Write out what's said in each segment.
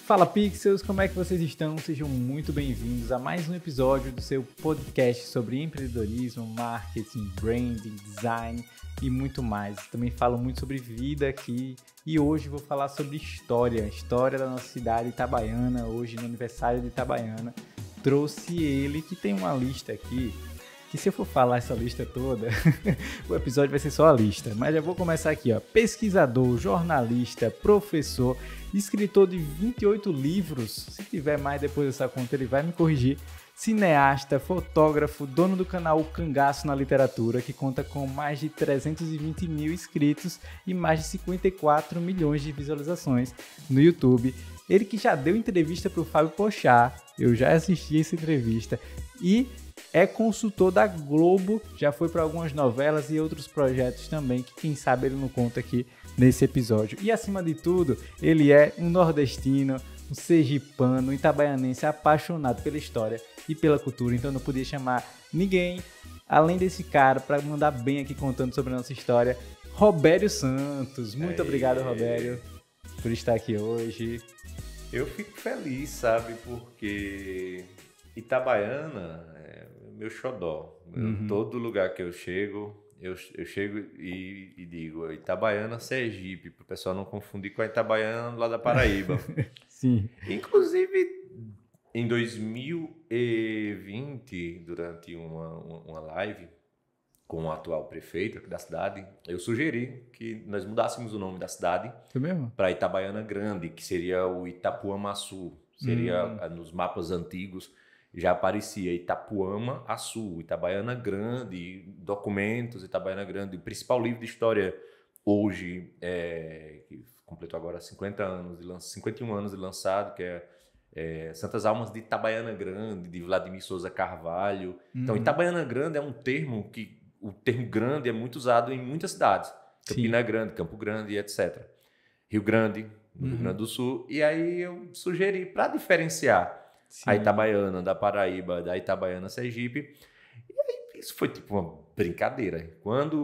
Fala Pixels, como é que vocês estão? Sejam muito bem-vindos a mais um episódio do seu podcast sobre empreendedorismo, marketing, branding, design e muito mais. Também falo muito sobre vida aqui e hoje vou falar sobre história da nossa cidade Itabaiana, hoje no aniversário de Itabaiana. Trouxe ele que tem uma lista aqui, que se eu for falar essa lista toda, o episódio vai ser só a lista. Mas já vou começar aqui, ó. Pesquisador, jornalista, professor, escritor de 28 livros. Se tiver mais depois dessa conta, ele vai me corrigir. Cineasta, fotógrafo, dono do canal O Cangaço na Literatura, que conta com mais de 320 mil inscritos e mais de 54 milhões de visualizações no YouTube. Ele que já deu entrevista para o Fábio Porchat, eu já assisti essa entrevista, e é consultor da Globo, já foi para algumas novelas e outros projetos também, que quem sabe ele não conta aqui nesse episódio. E acima de tudo, ele é um nordestino, um sergipano, um itabaianense apaixonado pela história e pela cultura, então não podia chamar ninguém além desse cara para mandar bem aqui contando sobre a nossa história. Robério Santos, muito obrigado, Robério, por estar aqui hoje. Eu fico feliz, sabe, porque Itabaiana é meu xodó. Todo lugar que eu chego e digo Itabaiana, Sergipe, para o pessoal não confundir com a Itabaiana lá da Paraíba. Sim. Inclusive, em 2020, durante uma live com o atual prefeito aqui da cidade, eu sugeri que nós mudássemos o nome da cidade para Itabaiana Grande, que seria o Itapuama-Açu. Seria nos mapas antigos, já aparecia Itapuama-Açu, Itabaiana Grande, documentos, Itabaiana Grande. O principal livro de história hoje, que completou agora 51 anos de lançado, que é Santas Almas de Itabaiana Grande, de Vladimir Souza Carvalho. Então, Itabaiana Grande é um termo que o termo grande é muito usado em muitas cidades. Campina Grande, Campo Grande, etc. Rio Grande, no Rio Grande do Sul. E aí eu sugeri, para diferenciar a Itabaiana da Paraíba, da Itabaiana Sergipe. E aí isso foi tipo uma brincadeira. Quando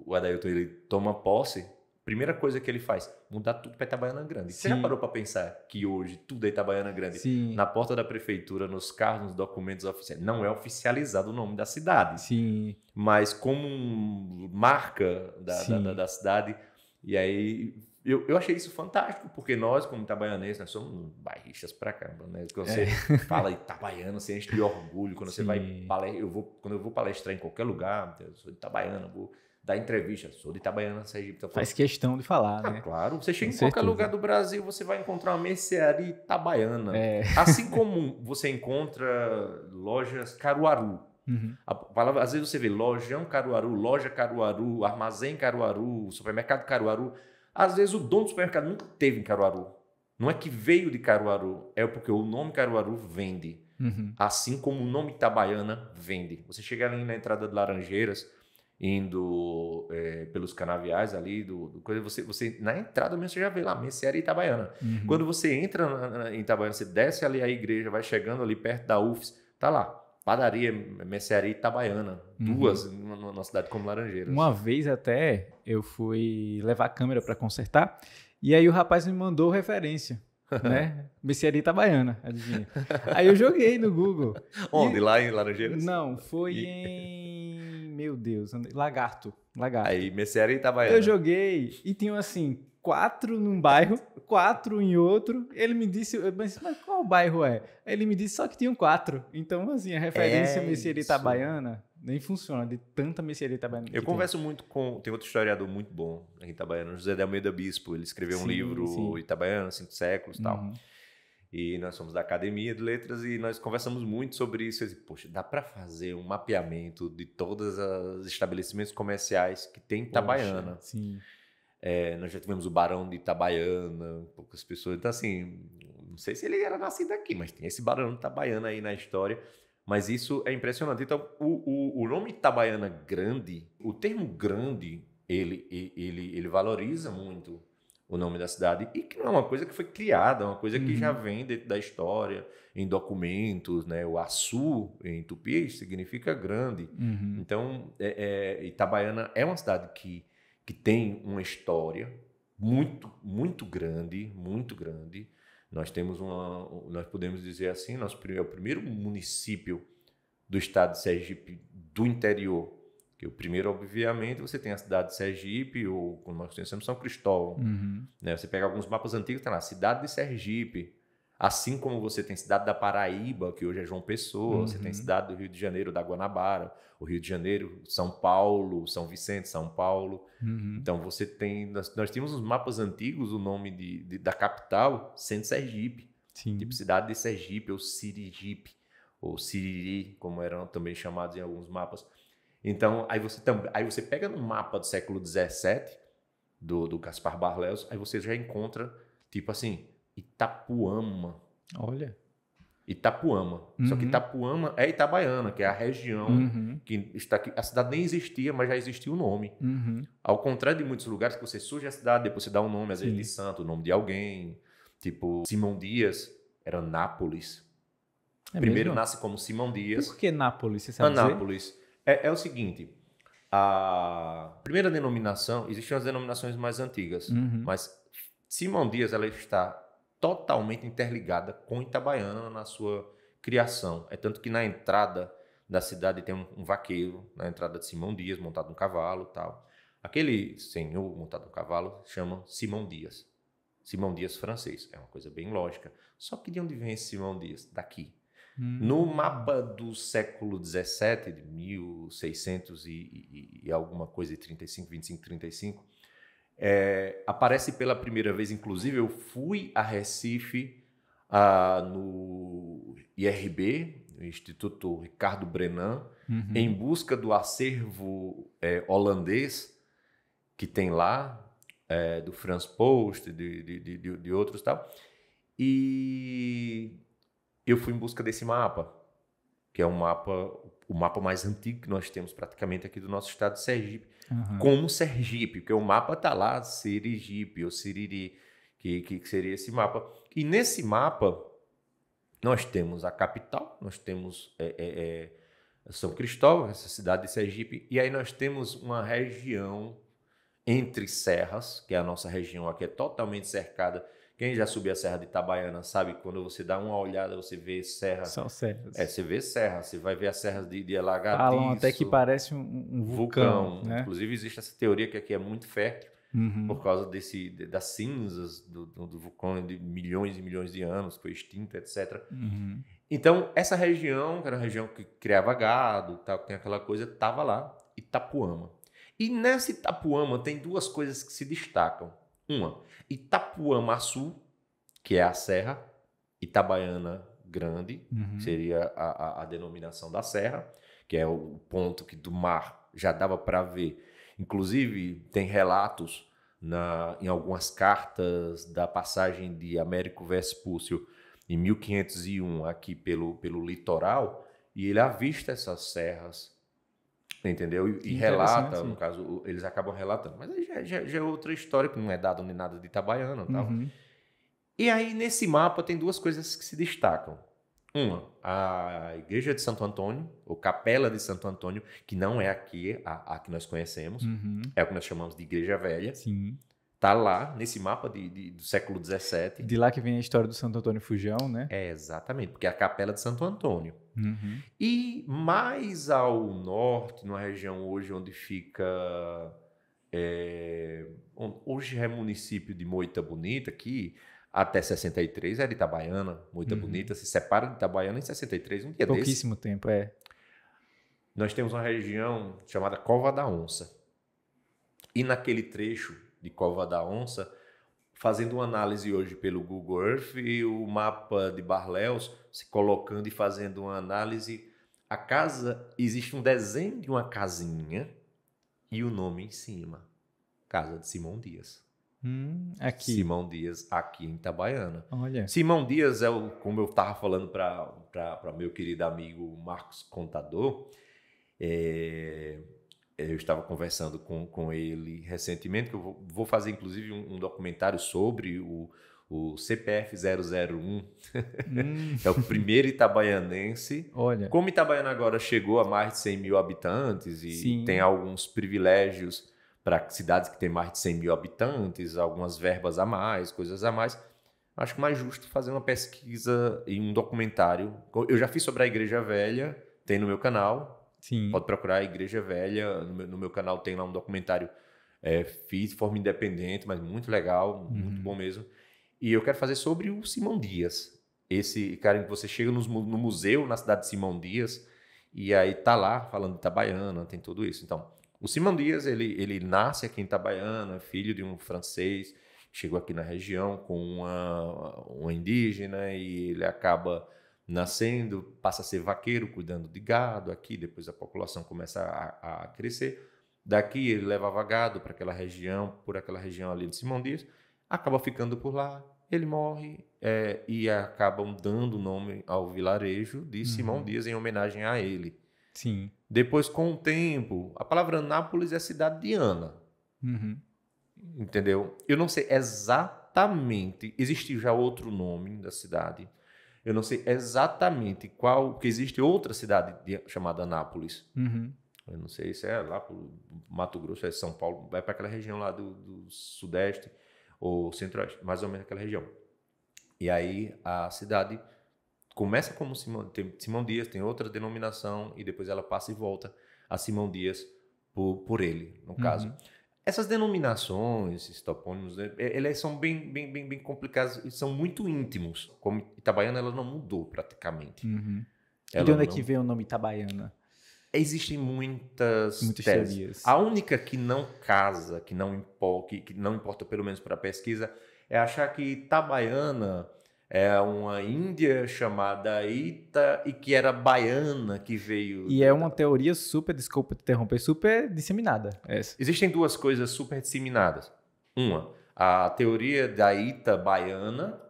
o Adailton ele toma posse, primeira coisa que ele faz, mudar tudo para Itabaiana Grande. Você já parou para pensar que hoje tudo é Itabaiana Grande? Sim. Na porta da prefeitura, nos carros, nos documentos oficiais, não é oficializado o nome da cidade. Sim. Mas como marca da cidade. E aí eu achei isso fantástico, porque nós, como itabaianenses, nós somos bairristas pra caramba, né? Quando você fala itabaiano, você enche de orgulho. Quando você vai quando eu vou palestrar em qualquer lugar, eu sou de Itabaiana, vou dar entrevista, sou de Itabaiana, Sergipe. Então, faz questão de falar, né? Claro, você chega em qualquer lugar do Brasil, você vai encontrar uma mercearia itabaiana. Assim como você encontra lojas Caruaru. A palavra, às vezes você vê lojão Caruaru, loja Caruaru, armazém Caruaru, supermercado Caruaru. Às vezes o dono do supermercado nunca teve em Caruaru. Não é que veio de Caruaru, é porque o nome Caruaru vende. Assim como o nome Itabaiana vende. Você chega ali na entrada de Laranjeiras, indo pelos canaviais ali, você na entrada mesmo você já vê lá, mercearia Itabaiana. Quando você entra em Itabaiana, você desce ali a igreja, vai chegando ali perto da UFS, tá lá. Padaria, mercearia Itabaiana, duas numa cidade como Laranjeiras. Uma vez até eu fui levar a câmera para consertar e aí o rapaz me mandou referência, né? Mercearia Itabaiana, adivinha. Aí eu joguei no Google. Onde? Lá em Laranjeiras? Não, foi em... Meu Deus, Lagarto. Aí, mercearia Itabaiana. Eu joguei e tinha assim... 4 num bairro, 4 em outro. Ele me disse, mas qual bairro é? Ele me disse só que tinham 4. Então, assim, a referência mercearia Itabaiana nem funciona, de tanta mercearia Itabaiana. Eu converso muito com... Tem outro historiador muito bom em Itabaiana, José de Almeida Bispo. Ele escreveu um livro, Itabaiana, 5 séculos e tal. E nós somos da Academia de Letras e nós conversamos muito sobre isso. Eu disse, poxa, dá para fazer um mapeamento de todos os estabelecimentos comerciais que tem em Itabaiana. Sim. Nós já tivemos o Barão de Itabaiana, poucas pessoas. Então, assim, não sei se ele era nascido aqui, mas tem esse Barão de Itabaiana aí na história. Mas isso é impressionante. Então, o nome Itabaiana Grande, o termo grande, ele valoriza muito o nome da cidade. E que não é uma coisa que foi criada, é uma coisa que já vem dentro da história, em documentos, né? O Açu, em tupi, significa grande. Então, Itabaiana é uma cidade que tem uma história muito, muito grande, Nós podemos dizer assim, é o primeiro município do estado de Sergipe do interior. Que o primeiro, obviamente, você tem a cidade de Sergipe, ou como nós conhecemos, São Cristóvão. Né? Você pega alguns mapas antigos, tem lá, cidade de Sergipe. Assim como você tem cidade da Paraíba, que hoje é João Pessoa, você tem cidade do Rio de Janeiro, da Guanabara, o Rio de Janeiro, São Paulo, São Vicente, São Paulo. Então você tem, nós tínhamos nos mapas antigos o nome da capital sendo Sergipe. Sim. Tipo cidade de Sergipe, ou Sirigipe, ou Siriri, como eram também chamados em alguns mapas. Então, aí você pega no mapa do século XVII, do Gaspar Barlels, aí você já encontra, tipo assim, Itapuama. Olha. Itapuama. Só que Itapuama é Itabaiana, que é a região que está aqui. A cidade nem existia, mas já existia o nome. Ao contrário de muitos lugares que você surge a cidade, depois você dá um nome, às vezes de santo, o nome de alguém. Tipo, Simão Dias era Nápoles. Primeiro nasce como Simão Dias. Por que Nápoles, você sabe Anápolis. Dizer? É o seguinte, a primeira denominação, existem as denominações mais antigas, mas Simão Dias ela está totalmente interligada com Itabaiana na sua criação. É tanto que na entrada da cidade tem um vaqueiro, na entrada de Simão Dias, montado num cavalo e tal. Aquele senhor montado num cavalo chama Simão Dias. Simão Dias francês. É uma coisa bem lógica. Só que de onde vem esse Simão Dias? Daqui. No mapa do século XVII, de 1600 e alguma coisa, 35, 25, 35, aparece pela primeira vez, inclusive eu fui a Recife no IRB, no Instituto Ricardo Brenan, em busca do acervo holandês que tem lá, do Frans Post, de outros e tal, e eu fui em busca desse mapa, que é o mapa mais antigo que nós temos praticamente aqui do nosso estado de Sergipe, como Sergipe, porque o mapa está lá, Sirigipe ou Siriri, que seria esse mapa. E nesse mapa, nós temos a capital, nós temos São Cristóvão, essa cidade de Sergipe, e aí nós temos uma região entre serras, que é a nossa região aqui, é totalmente cercada. Quem já subiu a Serra de Itabaiana sabe que quando você dá uma olhada, você vê serra. São serras. Você vê serra, você vai ver as serras de Alagadiço. Falam até que parece um vulcão. Né? Inclusive existe essa teoria que aqui é muito fértil por causa das cinzas do vulcão de milhões e milhões de anos, foi extinto, etc. Então, essa região, que era uma região que criava gado, tal, tem aquela coisa, estava lá, Itapuama. E nessa Itapuama tem duas coisas que se destacam. Uma, Itapuamaçu, que é a serra, Itabaiana Grande, seria a denominação da serra, que é o ponto que do mar já dava para ver. Inclusive, tem relatos em algumas cartas da passagem de Américo Vespúcio em 1501 aqui pelo litoral, e ele avista essas serras, entendeu? E relata, no caso, eles acabam relatando. Mas aí já é outra história, que não é dado nem nada de Itabaiana e tal. E aí, nesse mapa, tem duas coisas que se destacam. Uma, a igreja de Santo Antônio, ou capela de Santo Antônio, que não é aqui a que nós conhecemos, é o que nós chamamos de Igreja Velha. Sim. Tá lá, nesse mapa do século XVII. De lá que vem a história do Santo Antônio Fujão, né? Exatamente, porque é a capela de Santo Antônio. E mais ao norte, numa região hoje onde fica... hoje é município de Moita Bonita, que até 63 era Itabaiana. Moita Bonita se separa de Itabaiana em 63, um dia desse. Pouquíssimo tempo, Nós temos uma região chamada Cova da Onça. E naquele trecho de Cova da Onça, fazendo uma análise hoje pelo Google Earth e o mapa de Barlels, se colocando e fazendo uma análise, existe um desenho de uma casinha e o nome em cima, Casa de Simão Dias. Aqui. Simão Dias, aqui em Itabaiana. Olha. Simão Dias como eu estava falando para meu querido amigo Marcos Contador, eu estava conversando com ele recentemente, que eu vou fazer inclusive um documentário sobre o CPF 001, é o primeiro itabaianense. Olha. Como Itabaiana agora chegou a mais de 100 mil habitantes e tem alguns privilégios para cidades que têm mais de 100 mil habitantes, algumas verbas a mais, coisas a mais, acho mais justo fazer uma pesquisa e um documentário. Eu já fiz sobre a Igreja Velha, tem no meu canal. Sim. Pode procurar a Igreja Velha. No meu canal tem lá um documentário, fiz de forma independente, mas muito legal, muito bom mesmo. E eu quero fazer sobre o Simão Dias. Esse cara que você chega no museu, na cidade de Simão Dias, e aí tá lá falando de Itabaiana, tem tudo isso. Então, o Simão Dias, ele nasce aqui em Itabaiana, filho de um francês, chegou aqui na região com uma indígena e ele acaba nascendo, passa a ser vaqueiro, cuidando de gado aqui, depois a população começa a crescer. Daqui ele levava gado para aquela região, por aquela região ali de Simão Dias, acaba ficando por lá, ele morre e acabam dando nome ao vilarejo de Simão Dias em homenagem a ele. Sim. Depois, com o tempo, a palavra Anápolis é cidade de Ana. Entendeu? Eu não sei exatamente, existe já outro nome da cidade. Eu não sei exatamente qual, que existe outra cidade chamada Anápolis. Eu não sei se é lá para Mato Grosso, é São Paulo, vai para aquela região lá do Sudeste ou Centro-Oeste, mais ou menos aquela região. E aí a cidade começa como Simão Dias, tem outra denominação, e depois ela passa e volta a Simão Dias por ele, no caso. Essas denominações, esses topônimos, eles são bem complicados e são muito íntimos. Como Itabaiana, ela não mudou praticamente. E de onde é que veio o nome Itabaiana? Existem muitas teorias. A única que não casa, que não importa pelo menos para a pesquisa, é achar que Itabaiana é uma índia chamada Ita e que era baiana, que veio... E é uma teoria super, desculpa te interromper, super disseminada. Essa. Existem duas coisas super disseminadas. Uma, a teoria da Ita baiana,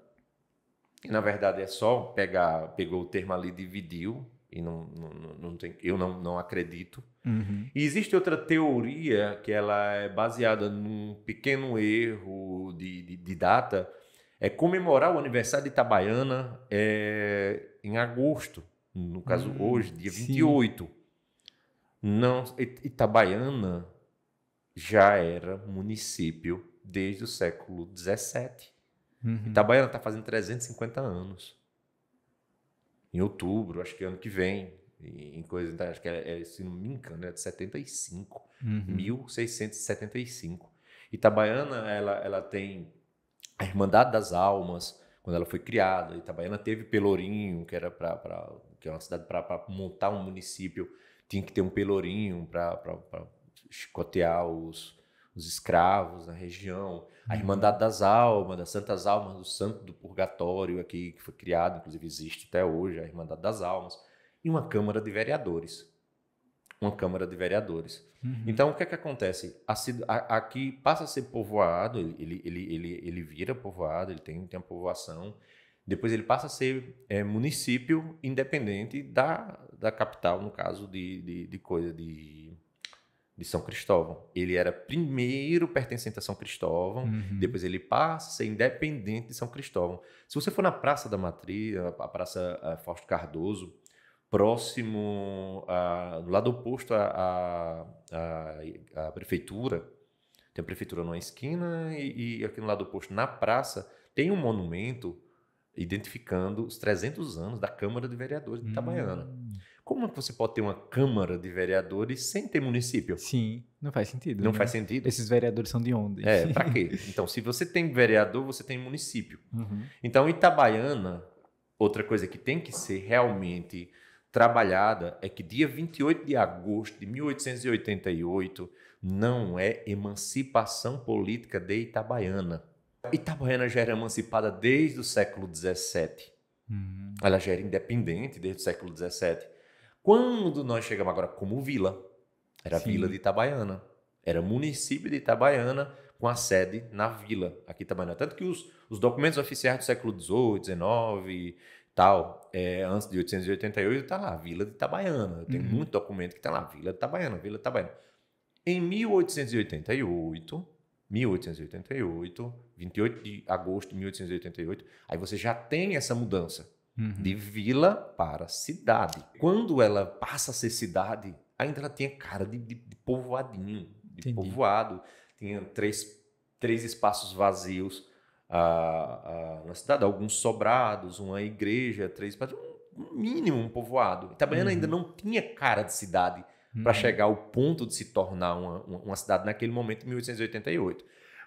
que na verdade é só pegou o termo ali e dividiu, e eu não acredito. E existe outra teoria que ela é baseada num pequeno erro de data, é comemorar o aniversário de Itabaiana em agosto, no caso hoje, dia 28. Não, Itabaiana já era município desde o século XVII. Itabaiana está fazendo 350 anos. Em outubro, acho que ano que vem, acho que se não me engano, é de 75, 1675. Itabaiana, ela tem a Irmandade das Almas, quando ela foi criada. Itabaiana teve Pelourinho, que é uma cidade para montar um município, tinha que ter um pelourinho para chicotear os escravos na região. A Irmandade das Almas, das Santas Almas do Santo do Purgatório, aqui, que foi criado, inclusive existe até hoje, a Irmandade das Almas. E uma Câmara de Vereadores. Então, o que é que acontece? Aqui passa a ser povoado, ele vira povoado, ele tem uma povoação, depois ele passa a ser município independente da capital, no caso de São Cristóvão. Ele era primeiro pertencente a São Cristóvão, depois ele passa a ser independente de São Cristóvão. Se você for na Praça da Matriz, a Praça Fausto Cardoso, próximo, do lado oposto à prefeitura, tem a prefeitura numa esquina e aqui no lado oposto, na praça, tem um monumento identificando os 300 anos da Câmara de Vereadores de Itabaiana. Como é que você pode ter uma Câmara de Vereadores sem ter município? Sim, não faz sentido. Não faz sentido. Esses vereadores são de onde? Para quê? Então, se você tem vereador, você tem município. Então, Itabaiana, outra coisa que tem que ser realmente trabalhada é que dia 28 de agosto de 1888 não é emancipação política de Itabaiana. Itabaiana já era emancipada desde o século XVII. Ela já era independente desde o século XVII. Quando nós chegamos agora como vila, era a vila de Itabaiana. Era município de Itabaiana com a sede na vila, aqui em Itabaiana. Tanto que os documentos oficiais do século XVIII, XIX... tal, antes de 1888, está lá, Vila de Itabaiana. Tem muito documento que está lá, Vila de Itabaiana, Vila de Itabaiana. Em 1888, 28 de agosto de 1888, aí você já tem essa mudança de vila para cidade. Quando ela passa a ser cidade, ainda ela tinha cara de povoadinho, de povoado. Tinha três espaços vazios na cidade, alguns sobrados, uma igreja, 3, um mínimo um povoado. Itabaiana ainda não tinha cara de cidade para chegar ao ponto de se tornar uma cidade naquele momento, em 1888.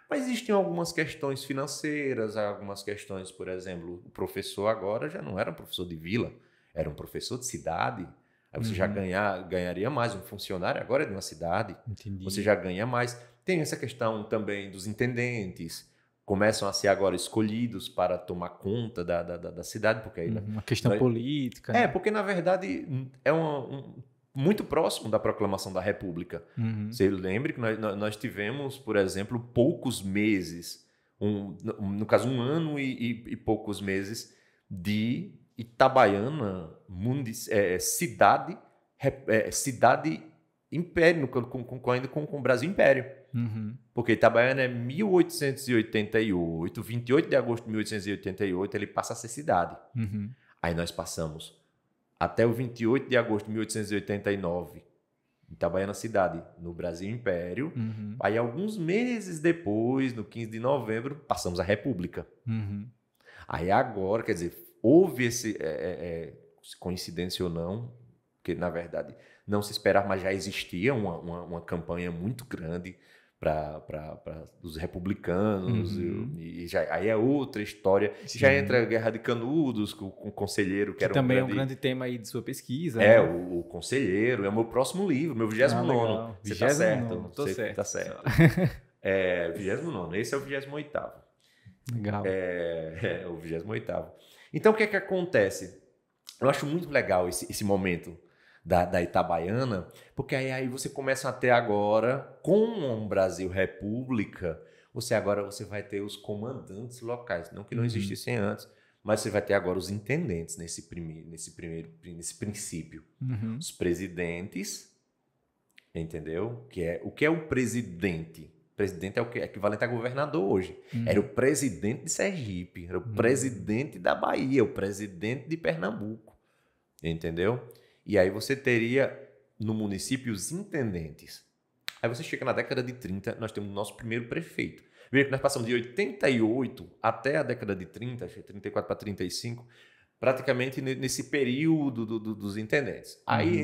Mas existiam algumas questões financeiras, algumas questões, por exemplo, o professor agora já não era um professor de vila, era um professor de cidade. Aí você já ganharia mais, um funcionário agora é de uma cidade. Entendi. Você já ganha mais. Tem essa questão também dos intendentes, começam a ser agora escolhidos para tomar conta da cidade. Porque aí, uma questão política. Né? Porque na verdade é muito próximo da proclamação da República. Você lembra que nós tivemos, por exemplo, poucos meses, no caso 1 ano e poucos meses de Itabaiana, cidade império, ainda com o Brasil Império. Porque Itabaiana é 1888, 28 de agosto de 1888, ele passa a ser cidade. Aí nós passamos até o 28 de agosto de 1889, Itabaiana cidade, no Brasil Império. Aí alguns meses depois, no 15 de novembro, passamos a República. Aí agora, quer dizer, houve esse, coincidência ou não, porque na verdade não se esperava, mas já existia uma campanha muito grande para os republicanos, e aí é outra história. Sim. Já entra a Guerra de Canudos, com o Conselheiro, que era também é um grande tema aí de sua pesquisa. É, né? o Conselheiro, é o meu próximo livro, meu 29º. Você tá certo. Tô certo. Tá certo. 29º, esse é o 28º. Legal. É o 28º. Então, o que é que acontece? Eu acho muito legal esse momento da Itabaiana, porque aí você começa a ter agora, com um Brasil República, você vai ter os comandantes locais, não que não existissem antes, mas você vai ter agora os intendentes nesse princípio. Os presidentes, entendeu? O que é o presidente? O presidente é o que é equivalente a governador hoje. Era o presidente de Sergipe, era o presidente da Bahia, o presidente de Pernambuco, entendeu? E aí você teria no município os intendentes. Aí você chega na década de 30, nós temos o nosso primeiro prefeito. Veja que nós passamos de 88 até a década de 30, 34 para 35, praticamente nesse período dos intendentes. Aí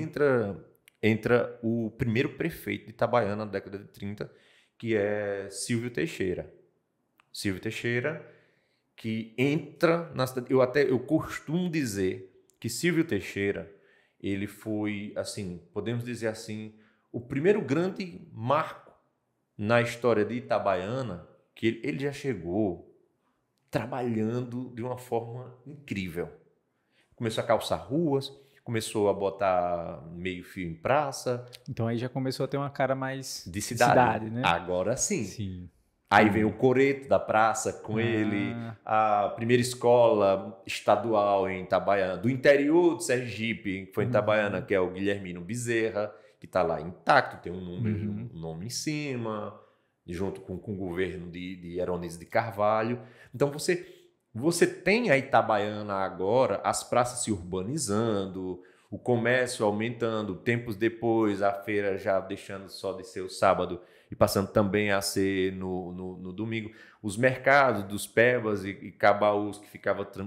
entra o primeiro prefeito de Itabaiana na década de 30, que é Silvio Teixeira. Silvio Teixeira, que entra na cidade. Eu costumo dizer que Silvio Teixeira, ele foi, assim, podemos dizer assim, o primeiro grande marco na história de Itabaiana, que ele já chegou trabalhando de uma forma incrível. Começou a calçar ruas, começou a botar meio-fio em praça. Então aí já começou a ter uma cara mais de cidade, né? Agora sim. Aí vem o coreto da praça com ele, a primeira escola estadual em Itabaiana, do interior de Sergipe, que foi em Itabaiana, que é o Guilhermino Bezerra, que está lá intacto, tem um nome em cima, junto com o governo de Heronísio de Carvalho. Então você tem a Itabaiana agora, as praças se urbanizando, o comércio aumentando, tempos depois a feira já deixando só de ser o sábado e passando também a ser no domingo. Os mercados dos Pebas e Cabaús que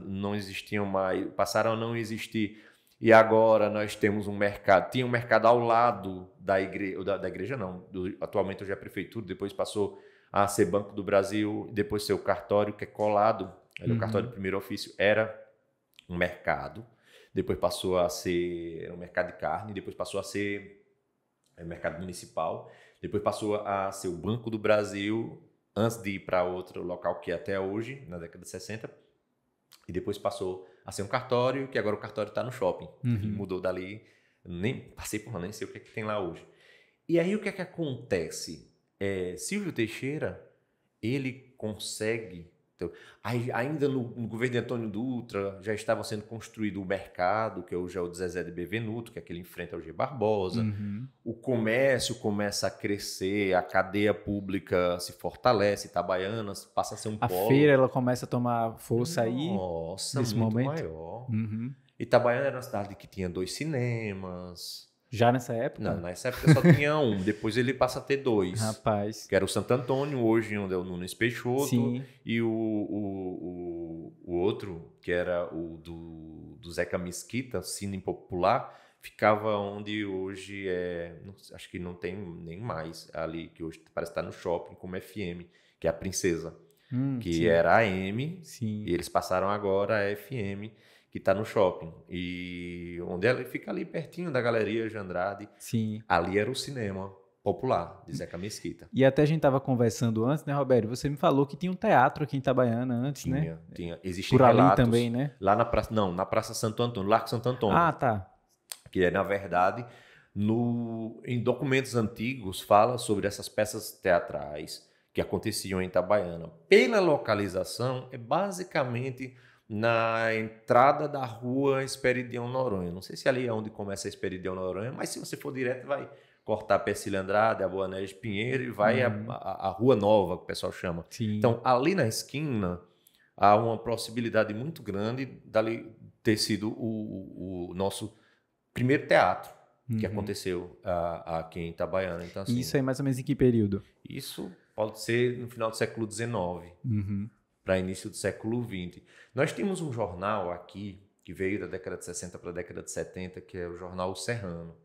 não existiam mais, passaram a não existir. E agora nós temos um mercado. Tinha um mercado ao lado da igreja, não. Atualmente hoje é a prefeitura, depois passou a ser Banco do Brasil, depois ser o cartório, que é colado. O cartório de primeiro ofício era um mercado. Depois passou a ser um mercado de carne, depois passou a ser mercado municipal. Depois passou a ser o Banco do Brasil, antes de ir para outro local que é até hoje, na década de 60. E depois passou a ser um cartório, que agora o cartório está no shopping. Mudou dali, nem passei por lá, nem sei o que é que tem lá hoje. E aí o que é que acontece? Silvio Teixeira, ele consegue... Então, ainda no governo de Antônio Dutra já estava sendo construído o mercado, que hoje é o de Zezé de Bevenuto, que é aquele em frente ao G. Barbosa. O comércio começa a crescer, a cadeia pública se fortalece, Itabaiana passa a ser um polo. A feira ela começa a tomar força nesse muito momento maior. Itabaiana era uma cidade que tinha 2 cinemas, Já nessa época? Não, nessa época só tinha um. Depois ele passa a ter 2. Rapaz. Que era o Santo Antônio, hoje onde é o Nunes Peixoto. Sim. E o outro, que era o do Zeca Mesquita, Cine Popular, ficava onde hoje acho que não tem nem mais ali, que hoje parece estar no shopping como FM, que é a Princesa. Que sim. era a AM, sim. E eles passaram agora a FM, que está no shopping. E onde ela fica ali pertinho da Galeria de Andrade. Sim. Ali era o cinema popular de Zeca Mesquita. E até a gente estava conversando antes, né, Roberto? Você me falou que tinha um teatro aqui em Itabaiana antes, né? Tinha. Existem por ali relatos, também, né? Lá na praça, não, na Praça Santo Antônio, Largo Santo Antônio. Ah, tá. Que é, na verdade, em documentos antigos, fala sobre essas peças teatrais que aconteciam em Itabaiana. Pela localização, é basicamente na entrada da rua Esperidião Noronha. Não sei se ali é onde começa a Esperidião Noronha, mas se você for direto, vai cortar a Pecília Andrade, a Boanésia Pinheiro e vai a Rua Nova, que o pessoal chama. Sim. Então, ali na esquina, há uma possibilidade muito grande dali ter sido o nosso primeiro teatro que aconteceu aqui em Itabaiana. Então, assim, isso aí mais ou menos em que período? Isso pode ser no final do século XIX. Para início do século XX. Nós tínhamos um jornal aqui, que veio da década de 60 para a década de 70, que é o jornal O Serrano.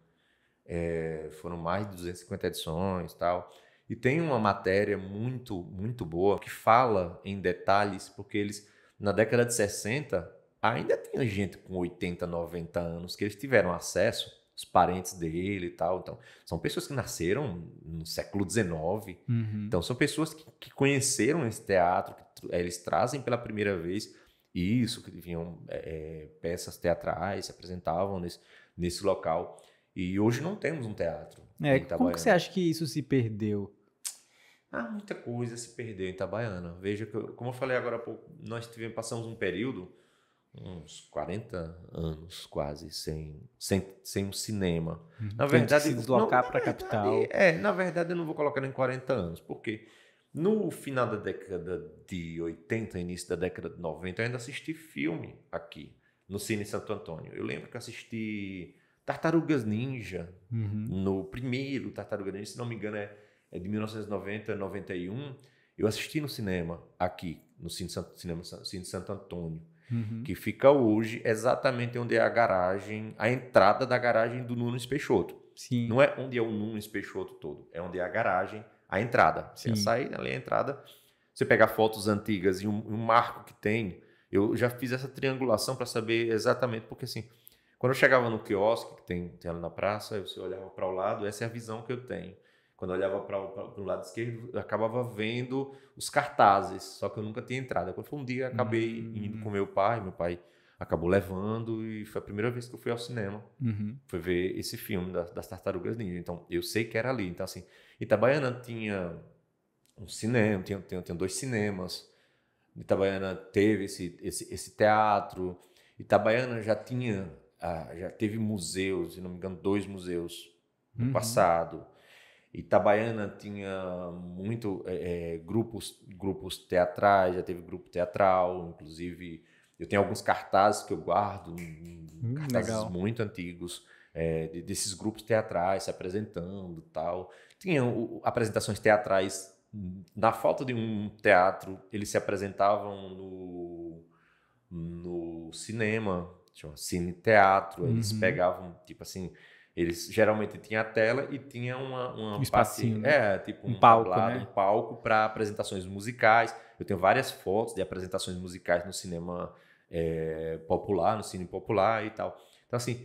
Foram mais de 250 edições e tal. E tem uma matéria muito, muito boa, que fala em detalhes, porque eles, na década de 60, ainda tinha gente com 80, 90 anos, que eles tiveram acesso, os parentes dele e tal. Então, são pessoas que nasceram no século XIX. Então, são pessoas que conheceram esse teatro, que eles trazem pela primeira vez isso, que vinham peças teatrais, se apresentavam nesse local. E hoje não temos um teatro em Itabaiana. Como que você acha que isso se perdeu? Muita coisa se perdeu em Itabaiana. Veja que, como eu falei agora há pouco, nós passamos um período, uns 40 anos quase, sem um cinema. Na verdade, se deslocar para a capital. Na verdade, eu não vou colocar em 40 anos, porque no final da década de 80, início da década de 90, eu ainda assisti filme aqui, no Cine Santo Antônio. Eu lembro que assisti Tartarugas Ninja, no primeiro Tartarugas Ninja, se não me engano, é de 1990, 91. Eu assisti no cinema aqui, no Cine Santo Antônio. Que fica hoje exatamente onde é a entrada da garagem do Nunes Peixoto. Sim. Não é onde é o Nunes Peixoto todo, é onde é a garagem, a entrada. Você sai ali a entrada, você pegar fotos antigas e um marco que tem. Eu já fiz essa triangulação para saber exatamente, porque assim, quando eu chegava no quiosque, que tem ali na praça, você olhava para o lado, essa é a visão que eu tenho. Quando eu olhava para o lado esquerdo, eu acabava vendo os cartazes, só que eu nunca tinha entrado. Quando foi um dia, eu acabei indo com meu pai acabou levando e foi a primeira vez que eu fui ao cinema. Foi ver esse filme das Tartarugas Ninja. Então, eu sei que era ali. Então, assim, Itabaiana tinha um cinema, tinha 2 cinemas. Itabaiana teve esse teatro. Itabaiana já teve museus, se não me engano, 2 museus no passado. Itabaiana tinha muito grupos teatrais, já teve grupo teatral, inclusive eu tenho alguns cartazes que eu guardo, cartazes legal. Muito antigos, desses grupos teatrais se apresentando e tal. Tinha apresentações teatrais, na falta de um teatro, eles se apresentavam no cinema, chama Cine Teatro, eles pegavam, tipo assim, eles geralmente tinham a tela e tinha um espacinho, né? Tipo um palco, tablado, né? Um palco para apresentações musicais. Eu tenho várias fotos de apresentações musicais no cinema popular, no cine popular e tal. Então, assim,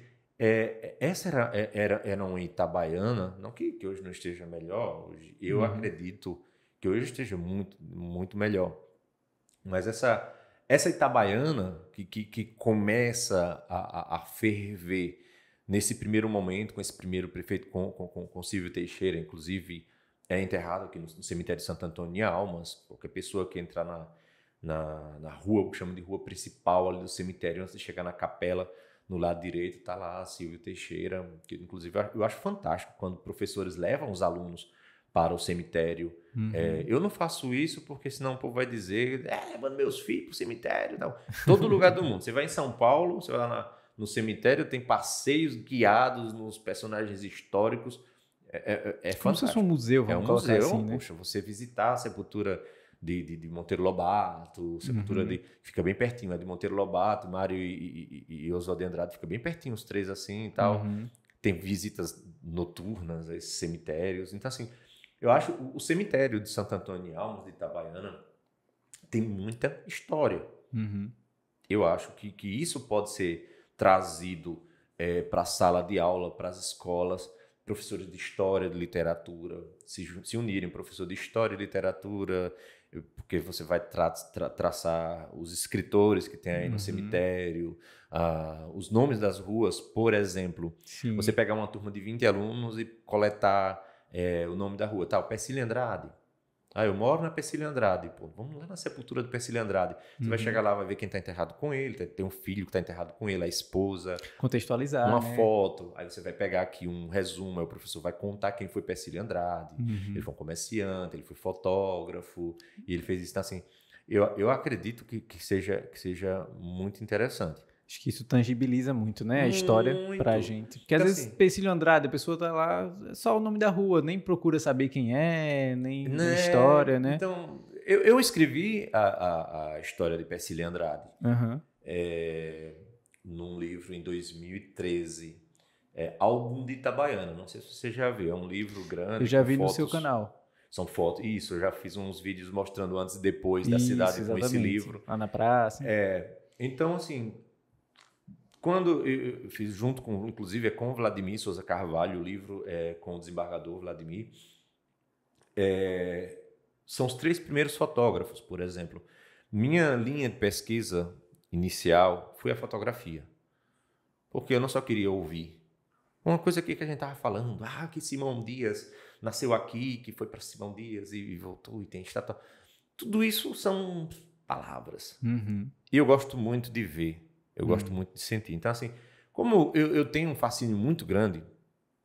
essa era uma Itabaiana, não que hoje não esteja melhor, hoje, eu acredito que hoje esteja muito, muito melhor. Mas essa Itabaiana que começa a ferver nesse primeiro momento, com esse primeiro prefeito, com Silvio Teixeira, inclusive é enterrado aqui no cemitério de Santo Antônio de Almas. Qualquer pessoa que entrar na rua, que chama de rua principal ali do cemitério, antes de chegar na capela, no lado direito, está lá Silvio Teixeira, que inclusive eu acho fantástico quando professores levam os alunos para o cemitério. Eu não faço isso porque senão o povo vai dizer levando meus filhos para o cemitério. Não. Todo lugar do mundo. Você vai em São Paulo, você vai lá no cemitério, tem passeios guiados nos personagens históricos. É como se fosse um museu, vamos colocar assim, né? Poxa, você visitar a sepultura de Monteiro Lobato, sepultura fica bem pertinho, de Monteiro Lobato, Mário e Oswaldo de Andrade, fica bem pertinho, os três assim e tal. Tem visitas noturnas a esses cemitérios. Então, assim, eu acho o cemitério de Santo Antônio de Almas, de Itabaiana, tem muita história. Eu acho que isso pode ser trazido para a sala de aula, para as escolas, professores de história, de literatura, se unirem, professor de história e literatura, porque você vai traçar os escritores que tem aí no cemitério, os nomes das ruas, por exemplo. Sim. Você pegar uma turma de 20 alunos e coletar o nome da rua. Tá, o Pecílio Andrade. Eu moro na Pecílio Andrade. Pô, vamos lá na sepultura do Pecílio Andrade. Você vai chegar lá, vai ver quem está enterrado com ele. Tem um filho que está enterrado com ele, a esposa. Contextualizar, uma foto. Aí você vai pegar aqui um resumo. Aí o professor vai contar quem foi Pecílio Andrade. Ele foi um comerciante, ele foi fotógrafo. E ele fez isso. Então, assim, eu acredito que seja muito interessante. Acho que isso tangibiliza muito, né? A história pra gente. Porque às vezes, Pecílio Andrade, a pessoa tá lá, é só o nome da rua, nem procura saber quem é, nem a história, né? Então, eu escrevi a história de Pecílio Andrade num livro em 2013. Álbum de Itabaiana. Não sei se você já viu. É um livro grande. Eu já vi no seu canal. São fotos. Isso, eu já fiz uns vídeos mostrando antes e depois da cidade com esse livro. Lá na praça. Então, assim... Quando eu fiz junto com, inclusive, com o Vladimir Souza Carvalho, o livro com o desembargador Vladimir, são os 3 primeiros fotógrafos, por exemplo. Minha linha de pesquisa inicial foi a fotografia, porque eu não só queria ouvir. Uma coisa aqui que a gente estava falando, que Simão Dias nasceu aqui, que foi para Simão Dias e voltou e tem estátua. Tudo isso são palavras. E eu gosto muito de ver. Eu gosto muito de sentir. Então, assim, como eu tenho um fascínio muito grande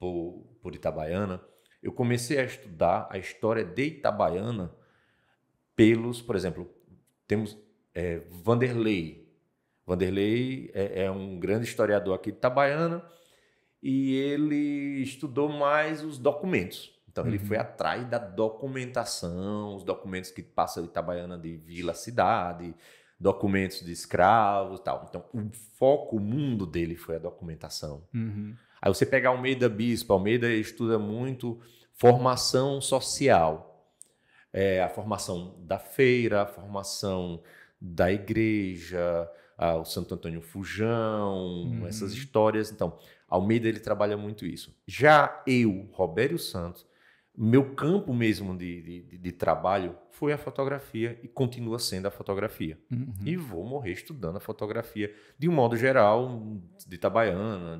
por Itabaiana, eu comecei a estudar a história de Itabaiana por exemplo, temos Vanderlei. Vanderlei é um grande historiador aqui de Itabaiana e ele estudou mais os documentos. Então, ele foi atrás da documentação, os documentos que passam de Itabaiana de vila a cidade, documentos de escravos e tal. Então, o mundo dele foi a documentação. Aí você pega Almeida Bispo. Almeida estuda muito formação social. A formação da feira, a formação da igreja, o Santo Antônio Fujão, essas histórias. Então, Almeida ele trabalha muito isso. Já eu, Robério Santos, meu campo mesmo de trabalho foi a fotografia e continua sendo a fotografia. E vou morrer estudando a fotografia de um modo geral, de Itabaiana,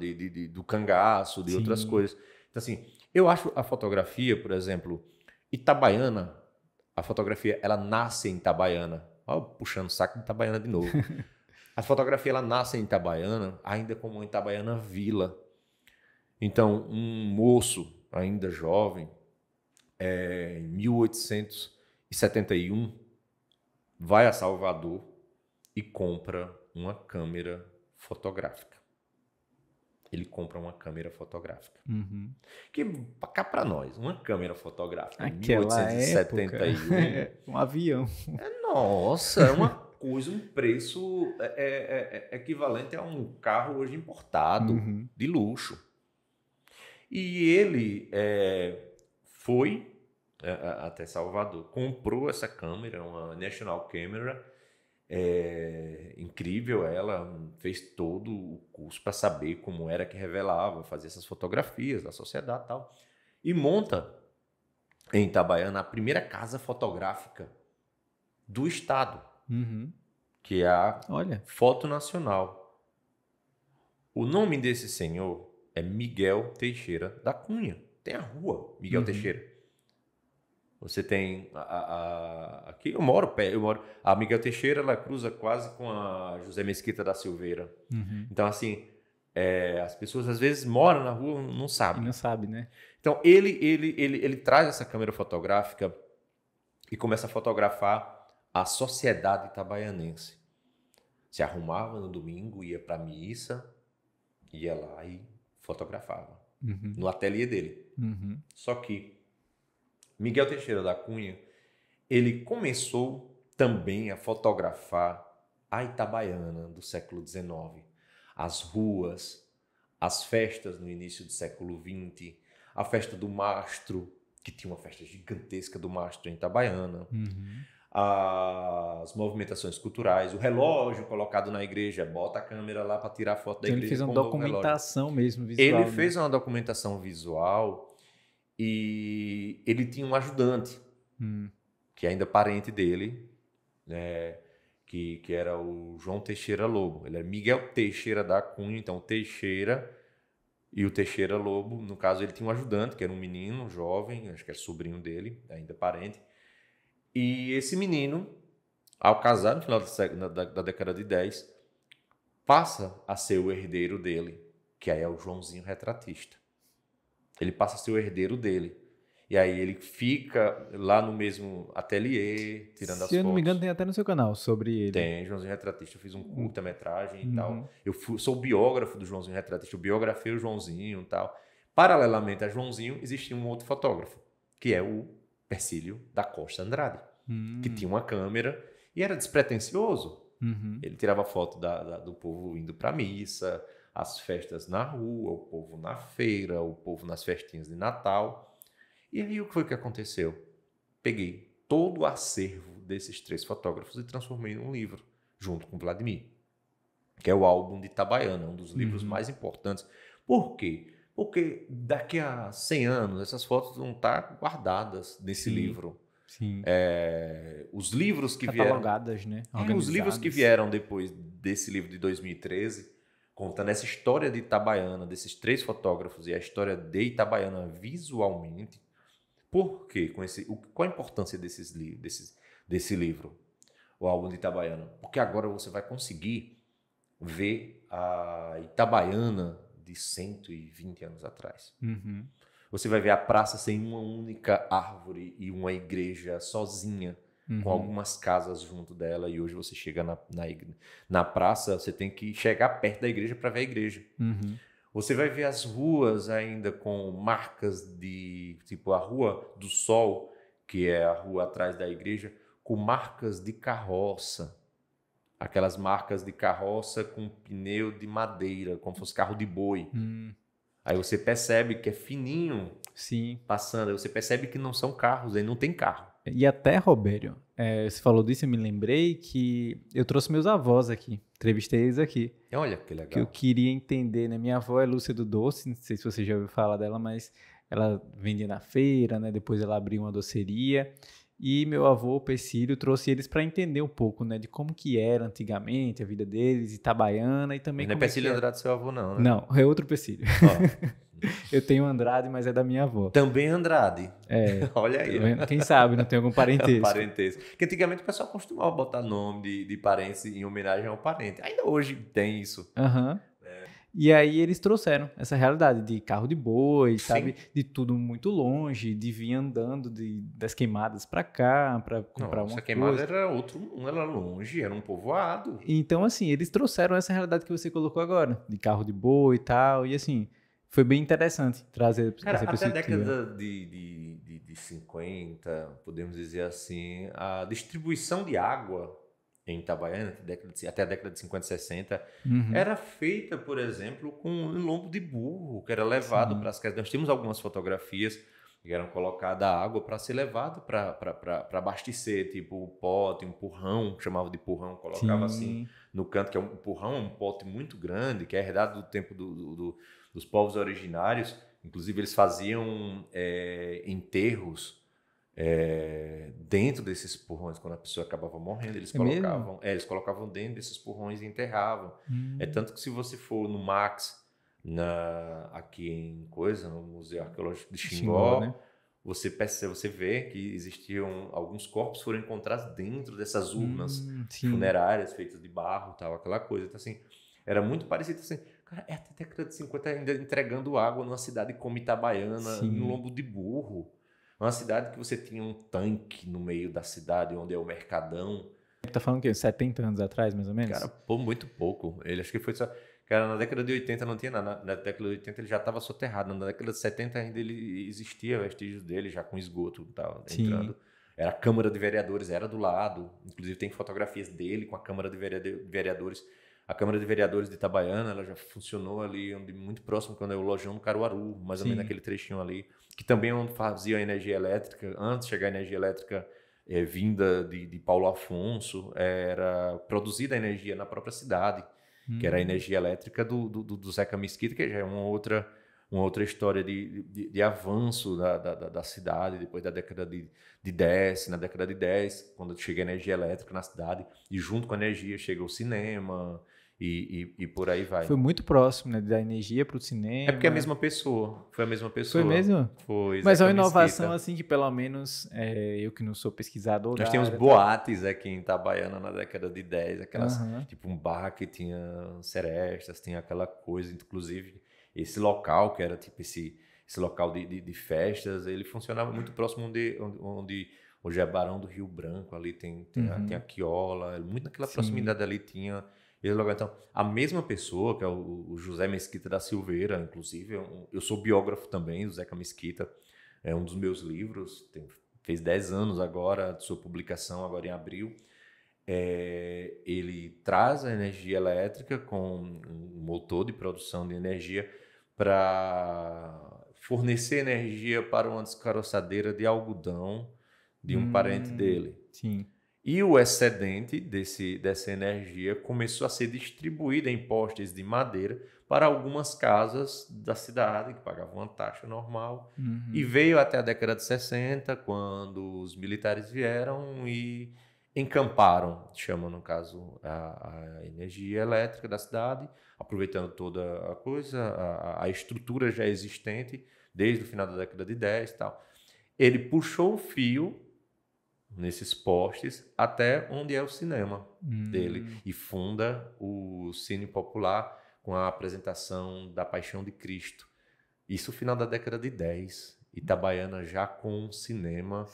do cangaço, de outras coisas. Então, assim, eu acho a fotografia, por exemplo, Itabaiana, a fotografia, ela nasce em Itabaiana. Puxando o saco de Itabaiana de novo. A fotografia, ela nasce em Itabaiana, ainda como uma Itabaiana vila. Então, um moço, ainda jovem, em 1871, vai a Salvador e compra uma câmera fotográfica. Ele compra uma câmera fotográfica. Que, cá para nós, uma câmera fotográfica em 1871... Época, um avião. Nossa, uma coisa, um preço equivalente a um carro hoje importado, de luxo. E ele foi até Salvador, comprou essa câmera, uma National Camera, incrível. Ela fez todo o curso para saber como era que revelava, fazer essas fotografias da sociedade e tal, e monta em Itabaiana a primeira casa fotográfica do estado, que é a Foto Nacional. O nome desse senhor é Miguel Teixeira da Cunha. Tem a rua Miguel Teixeira. Você tem aqui eu moro. A Miguel Teixeira, ela cruza quase com a José Mesquita da Silveira. Então, assim, as pessoas às vezes moram na rua, não sabem. Não sabe, né? Então, ele traz essa câmera fotográfica e começa a fotografar a sociedade itabaianense. Se arrumava no domingo, ia para a missa, ia lá e fotografava no ateliê dele. Só que Miguel Teixeira da Cunha, ele começou também a fotografar a Itabaiana do século XIX, as ruas, as festas no início do século XX, a festa do mastro, que tinha uma festa gigantesca do mastro em Itabaiana, as movimentações culturais, o relógio colocado na igreja, bota a câmera lá para tirar foto da igreja. Ele fez uma documentação mesmo visual. Ele fez uma documentação visual e ele tinha um ajudante, que é ainda parente dele, né, que era o João Teixeira Lobo. Ele é Miguel Teixeira da Cunha, então Teixeira e o Teixeira Lobo. No caso, ele tinha um ajudante, que era um menino jovem, acho que era sobrinho dele, ainda parente. E esse menino, ao casar no final da década de 10, passa a ser o herdeiro dele, que aí é o Joãozinho Retratista. Ele passa a ser o herdeiro dele. E aí ele fica lá no mesmo ateliê, tirando as fotos. Se eu não me engano, tem até no seu canal sobre ele. Tem, Joãozinho Retratista. Eu fiz um curta-metragem e tal. Eu sou biógrafo do Joãozinho Retratista. Eu biografei o Joãozinho e tal. Paralelamente a Joãozinho, existia um outro fotógrafo, que é o Persílio da Costa Andrade, que tinha uma câmera e era despretensioso. Ele tirava foto do povo indo para missa, as festas na rua, o povo na feira, o povo nas festinhas de Natal. E aí o que foi que aconteceu? Peguei todo o acervo desses 3 fotógrafos e transformei num livro, junto com Vladimir, que é o álbum de Itabaiana, um dos livros mais importantes. Por quê? Porque daqui a 100 anos essas fotos vão estar guardadas nesse livro. Os livros que catalogadas, né? Os livros que vieram depois desse livro de 2013, contando essa história de Itabaiana, desses 3 fotógrafos e a história de Itabaiana visualmente. Por quê? Qual a importância desse livro, o álbum de Itabaiana? Porque agora você vai conseguir ver a Itabaiana de 120 anos atrás. Você vai ver a praça sem uma única árvore e uma igreja sozinha, com algumas casas junto dela. E hoje você chega na praça, você tem que chegar perto da igreja para ver a igreja. Você vai ver as ruas ainda com marcas de... Tipo, a Rua do Sol, que é a rua atrás da igreja, com marcas de carroça. Aquelas marcas de carroça com pneu de madeira, como se fosse carro de boi. Aí você percebe que é fininho passando. Aí você percebe que não são carros, aí não tem carro. E até, Robério, você falou disso, eu me lembrei que eu trouxe meus avós aqui, entrevistei eles aqui. Olha que legal. Que eu queria entender, né? Minha avó é Lúcia do Doce, não sei se você já ouviu falar dela, mas ela vendia na feira, né? Depois ela abriu uma doceria. E meu avô, Persílio, trouxe eles para entender um pouco, né? De como que era antigamente a vida deles, Itabaiana e também... Não é Persílio Andrade seu avô, não, né? Não, é outro Persílio. Eu tenho Andrade, mas é da minha avó. Também Andrade. Olha aí. Quem sabe, não tem algum parentesco. Parentesco. Porque antigamente o pessoal costumava botar nome de parentes em homenagem ao parente. Ainda hoje tem isso. E aí eles trouxeram essa realidade de carro de boi, sabe? De tudo muito longe, de vir andando das queimadas para cá, para comprar uma coisa. Essa queimada era longe, era um povoado. Então, assim, eles trouxeram essa realidade que você colocou agora, de carro de boi e tal, e assim... Foi bem interessante trazer essa perspectiva. Até a década de 50, podemos dizer assim, a distribuição de água em Itabaiana, até a década de 50 e 60, era feita, por exemplo, com um lombo de burro, que era levado para as casas. Nós temos algumas fotografias que eram colocadas água para ser levado para abastecer, tipo o pote, um purrão, chamava de purrão, colocava assim no canto, que é um purrão, um pote muito grande, que é herdado do tempo dos povos originários. Inclusive eles faziam enterros dentro desses purrões. Quando a pessoa acabava morrendo, eles colocavam dentro desses purrões e enterravam. É tanto que se você for no Max, aqui no Museu Arqueológico de Xingó, né? Você vê que existiam alguns corpos foram encontrados dentro dessas urnas funerárias feitas de barro, tal, aquela coisa. Então, assim, era muito parecido assim. Cara, até a década de 50 ainda entregando água numa cidade como Itabaiana, no lombo de burro. Uma cidade que você tinha um tanque no meio da cidade, onde é o Mercadão. Tá falando o quê? 70 anos atrás, mais ou menos? Cara, muito pouco. Ele acho que foi só... Cara, na década de 80 não tinha nada. Na década de 80 ele já estava soterrado. Na década de 70 ainda ele existia vestígios dele, já com esgoto e tal, entrando. Era a Câmara de Vereadores, era do lado. Inclusive tem fotografias dele com a Câmara de Vereadores. A Câmara de Vereadores de Itabaiana, ela já funcionou ali muito próximo quando é o Lojão no Caruaru, mais ou menos naquele trechinho ali, que também é onde fazia a energia elétrica. Antes de chegar a energia elétrica vinda de Paulo Afonso, era produzida a energia na própria cidade, que era a energia elétrica do Zeca Mesquita, que já é uma outra história de avanço da cidade, depois da década de 10, na década de 10, quando chega a energia elétrica na cidade, e junto com a energia chega o cinema, e por aí vai. Foi muito próximo, né, da energia para o cinema. É porque é a mesma pessoa. Foi a mesma pessoa. Foi mesmo? Foi. Mas é uma inovação assim que pelo menos eu que não sou pesquisador. Nós tínhamos boates aqui em Itabaiana na década de 10, aquelas tipo um bar que tinha serestas, tinha aquela coisa, inclusive esse local que era tipo esse local de festas, ele funcionava muito próximo onde hoje é Barão do Rio Branco, ali tem a Quiola, muito naquela proximidade ali tinha. Então, a mesma pessoa, que é o José Mesquita da Silveira, inclusive, eu sou biógrafo também do Zeca Mesquita, é um dos meus livros, fez 10 anos agora de sua publicação, agora em abril. Ele traz a energia elétrica com um motor de produção de energia para fornecer energia para uma descaroçadeira de algodão de um parente dele. Sim. E o excedente dessa energia começou a ser distribuída em postes de madeira para algumas casas da cidade, que pagavam uma taxa normal. E veio até a década de 60, quando os militares vieram e encamparam, chamam no caso a energia elétrica da cidade, aproveitando toda a coisa, a estrutura já existente, desde o final da década de 10 e tal. Ele puxou o fio nesses postes até onde é o cinema dele e funda o Cine Popular com a apresentação da Paixão de Cristo. Isso no final da década de 10. Itabaiana já com um cinema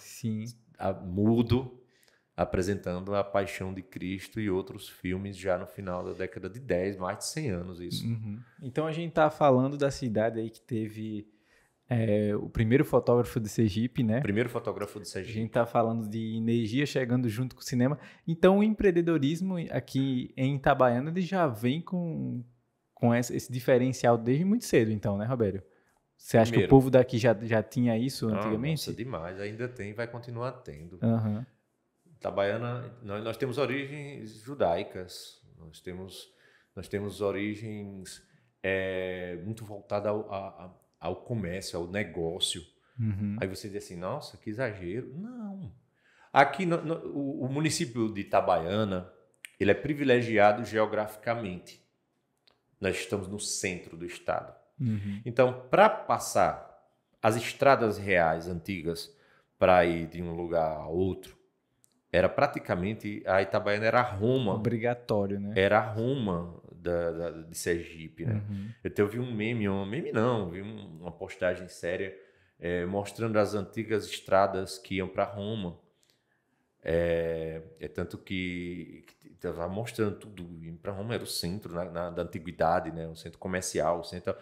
mudo apresentando a Paixão de Cristo e outros filmes já no final da década de 10, mais de 100 anos isso. Então a gente tá falando da cidade aí que teve o primeiro fotógrafo de Sergipe, né? Primeiro fotógrafo de Sergipe. A gente está falando de energia chegando junto com o cinema. Então, o empreendedorismo aqui em Itabaiana ele já vem com esse diferencial desde muito cedo, então, né, Robério? Você acha que o povo daqui já tinha isso antigamente? Nossa, demais. Ainda tem, vai continuar tendo. Itabaiana, nós temos origens judaicas. Nós temos origens muito voltadas ao comércio, ao negócio. Aí você diz assim, nossa, que exagero. Não. Aqui, o município de Itabaiana, ele é privilegiado geograficamente. Nós estamos no centro do estado. Então, para passar as estradas reais antigas para ir de um lugar a outro, era praticamente, a Itabaiana era a Roma. Obrigatório, né? Era a Roma de Sergipe, né? Eu vi um meme não, vi uma postagem séria mostrando as antigas estradas que iam para Roma. Tanto que estava mostrando tudo. Ir para Roma era o centro da antiguidade, né? O centro comercial, então,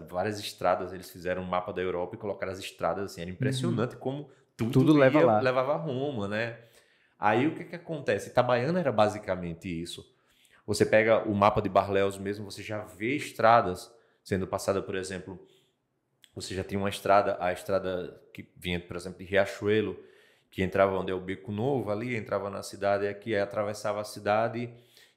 várias estradas, eles fizeram um mapa da Europa e colocaram as estradas assim, era impressionante como tudo levava a Roma, né? Aí o que acontece? Itabaiana era basicamente isso. Você pega o mapa de Barléus mesmo, você já vê estradas sendo passadas, por exemplo, você já tinha uma estrada, a estrada que vinha, por exemplo, de Riachuelo, que entrava onde é o Beco Novo ali, entrava na cidade aqui, atravessava a cidade,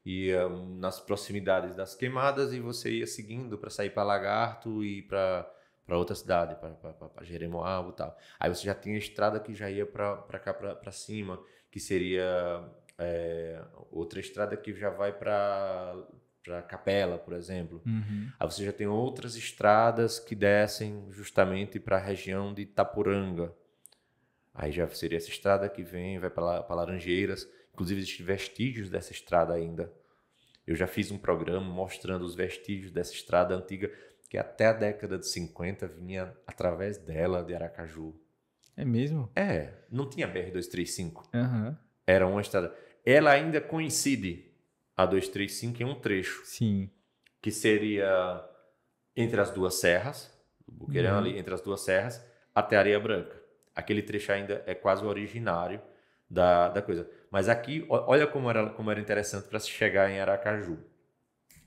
ia nas proximidades das Queimadas e você ia seguindo para sair para Lagarto e para outra cidade, para Jeremoabo e tal. Aí você já tinha a estrada que já ia para cá, para cima, que seria outra estrada que já vai para Capela, por exemplo. Aí você já tem outras estradas que descem justamente para a região de Itapuranga. Aí já seria essa estrada que vai para Laranjeiras. Inclusive existem vestígios dessa estrada ainda. Eu já fiz um programa mostrando os vestígios dessa estrada antiga que até a década de 50 vinha através dela de Aracaju. É mesmo? Não tinha BR-235. Uhum. Era uma estrada. Ela ainda coincide a 235 em um trecho. Sim. que seria entre as duas serras, o Boqueirão ali, entre as duas serras, até Areia Branca. Aquele trecho ainda é quase o originário da coisa. Mas aqui, olha como era interessante para se chegar em Aracaju.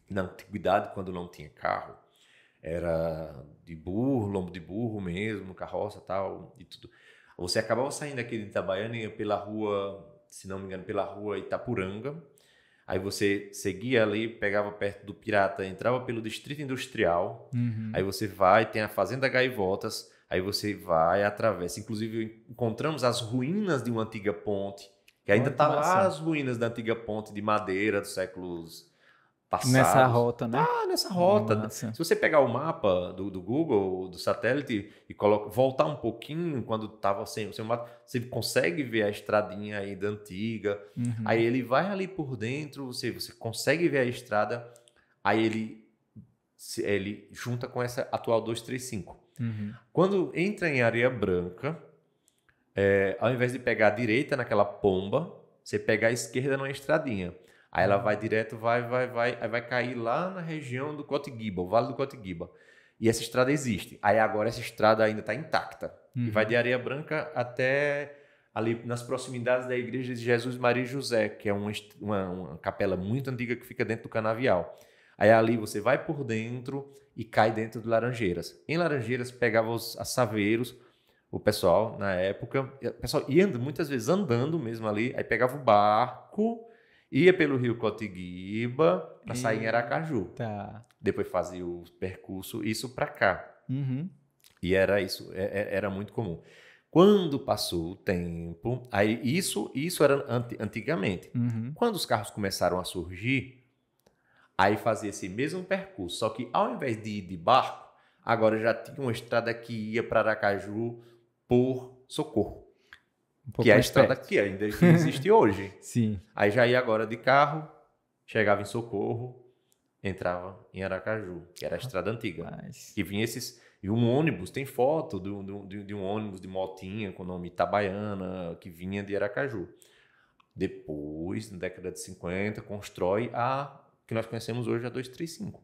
Na antiguidade, quando não tinha carro, era de burro, lombo de burro mesmo, carroça tal, e tudo. Você acabava saindo aqui de Itabaiana e ia pela rua, se não me engano, pela rua Itapuranga. Aí você seguia ali, pegava perto do Pirata, entrava pelo Distrito Industrial. Aí você vai, tem a Fazenda Gaivotas. Aí você vai, atravessa. Inclusive, encontramos as ruínas de uma antiga ponte, que ainda está lá, as ruínas da antiga ponte de madeira dos séculos passados. Nessa rota, né? Nessa rota. Nossa. Se você pegar o mapa do Google, do satélite, e voltar um pouquinho, quando estava sem o mapa, você consegue ver a estradinha ainda antiga. Aí ele vai ali por dentro, você consegue ver a estrada, aí ele junta com essa atual 235. Quando entra em Areia Branca, ao invés de pegar a direita naquela pomba, você pega a esquerda numa estradinha. Aí ela vai direto, aí vai cair lá na região do Cotiguiba, o Vale do Cotiguiba. E essa estrada existe. Aí agora essa estrada ainda está intacta. E vai de Areia Branca até ali nas proximidades da Igreja de Jesus Maria e José, que é uma capela muito antiga que fica dentro do canavial. Aí ali você vai por dentro e cai dentro de Laranjeiras. Em Laranjeiras pegava os saveiros, o pessoal na época, o pessoal ia muitas vezes andando mesmo ali, aí pegava o barco, ia pelo rio Cotiguiba para sair em Aracaju. Tá. Depois fazia o percurso, isso para cá. E era isso, era muito comum. Quando passou o tempo, aí isso era antigamente. Quando os carros começaram a surgir, aí fazia esse mesmo percurso, só que ao invés de ir de barco, agora já tinha uma estrada que ia para Aracaju por Socorro. Que é a estrada que ainda existe hoje. Sim. Aí já ia agora de carro, chegava em Socorro, entrava em Aracaju, que era a estrada antiga. E vinha e um ônibus, tem foto de um ônibus de motinha com o nome Itabaiana, que vinha de Aracaju. Depois, na década de 50, constrói a que nós conhecemos hoje, a 235.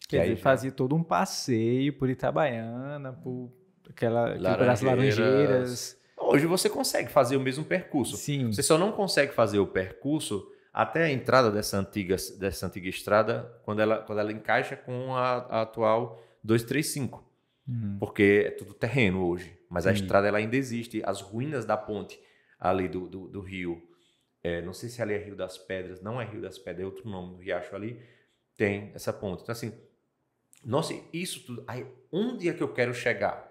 Quer dizer, fazia todo um passeio por Itabaiana, por pelas Laranjeiras. Hoje você consegue fazer o mesmo percurso. Sim. Você só não consegue fazer o percurso até a entrada dessa antiga estrada, quando ela encaixa com a atual 235. Porque é tudo terreno hoje. Mas a estrada ela ainda existe. As ruínas da ponte ali do rio, não sei se ali é Rio das Pedras, não é Rio das Pedras, é outro nome do riacho ali, tem essa ponte. Então assim, nossa, isso tudo... Aí, onde é que eu quero chegar?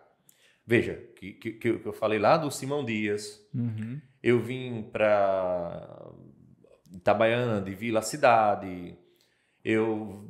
Veja, que eu falei lá do Simão Dias, eu vim para Itabaiana, de Vila Cidade, eu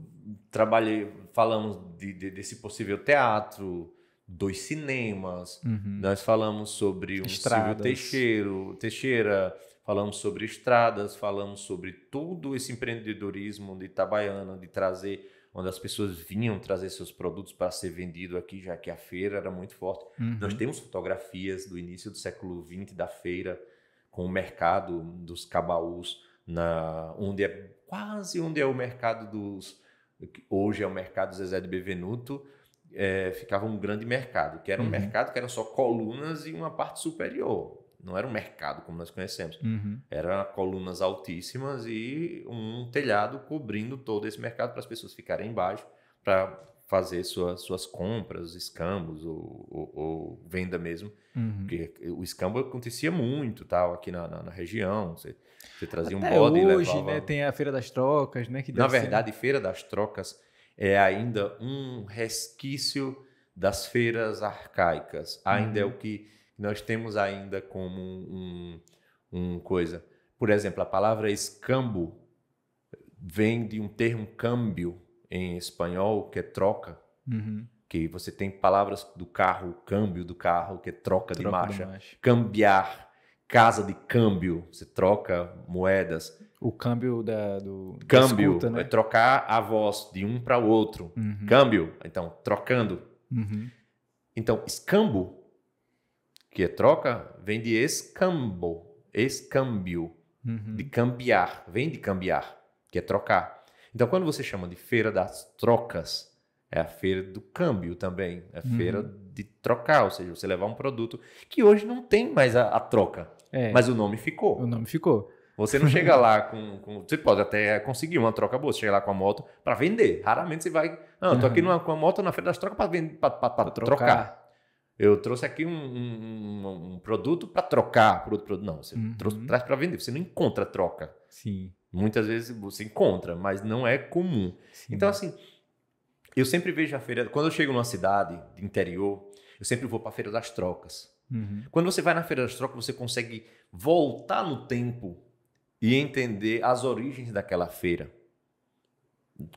trabalhei, falamos desse possível teatro, 2 cinemas, nós falamos sobre um Silvio Teixeira, falamos sobre estradas, falamos sobre todo esse empreendedorismo de Itabaiana, de trazer... onde as pessoas vinham trazer seus produtos para ser vendido aqui, já que a feira era muito forte. Nós temos fotografias do início do século XX da feira, com o mercado dos Cabaús, onde é o mercado hoje é o mercado Zezé de Bevenuto, ficava um grande mercado, que era um mercado que eram só colunas e uma parte superior. Não era um mercado como nós conhecemos. Eram colunas altíssimas e um telhado cobrindo todo esse mercado para as pessoas ficarem embaixo para fazer suas compras, escambos ou venda mesmo. Porque o escambo acontecia muito aqui na região. Você trazia até um bode e levava... hoje, né, tem a Feira das Trocas, né? Que na verdade, Feira das Trocas é ainda um resquício das feiras arcaicas. Ainda é o que nós temos ainda como coisa. Por exemplo, a palavra escambo vem de um termo câmbio em espanhol, que é troca. Que você tem palavras do carro, câmbio do carro, que é troca de marcha. Cambiar, casa de câmbio, você troca moedas. O câmbio do câmbio, escuta, né? É trocar a voz de um para o outro. Câmbio, então, trocando. Então, escambo, que é troca, vem de escambo, escambio, de cambiar, vem de cambiar, que é trocar. Então, quando você chama de feira das trocas, é a feira do câmbio também. É a feira de trocar, ou seja, você levar um produto que hoje não tem mais a troca. Mas o nome ficou. O nome ficou. Você não chega lá com... Você pode até conseguir uma troca boa. Você chega lá com a moto para vender. Raramente você vai... Não, eu tô aqui com a moto na feira das trocas para trocar. Eu trouxe aqui um produto para trocar por outro produto. Não, você traz para vender. Você não encontra troca. Sim. Muitas vezes você encontra, mas não é comum. Sim. Então, assim, eu sempre vejo a feira... Quando eu chego numa cidade de interior, eu sempre vou para a feira das trocas. Quando você vai na feira das trocas, você consegue voltar no tempo e entender as origens daquela feira.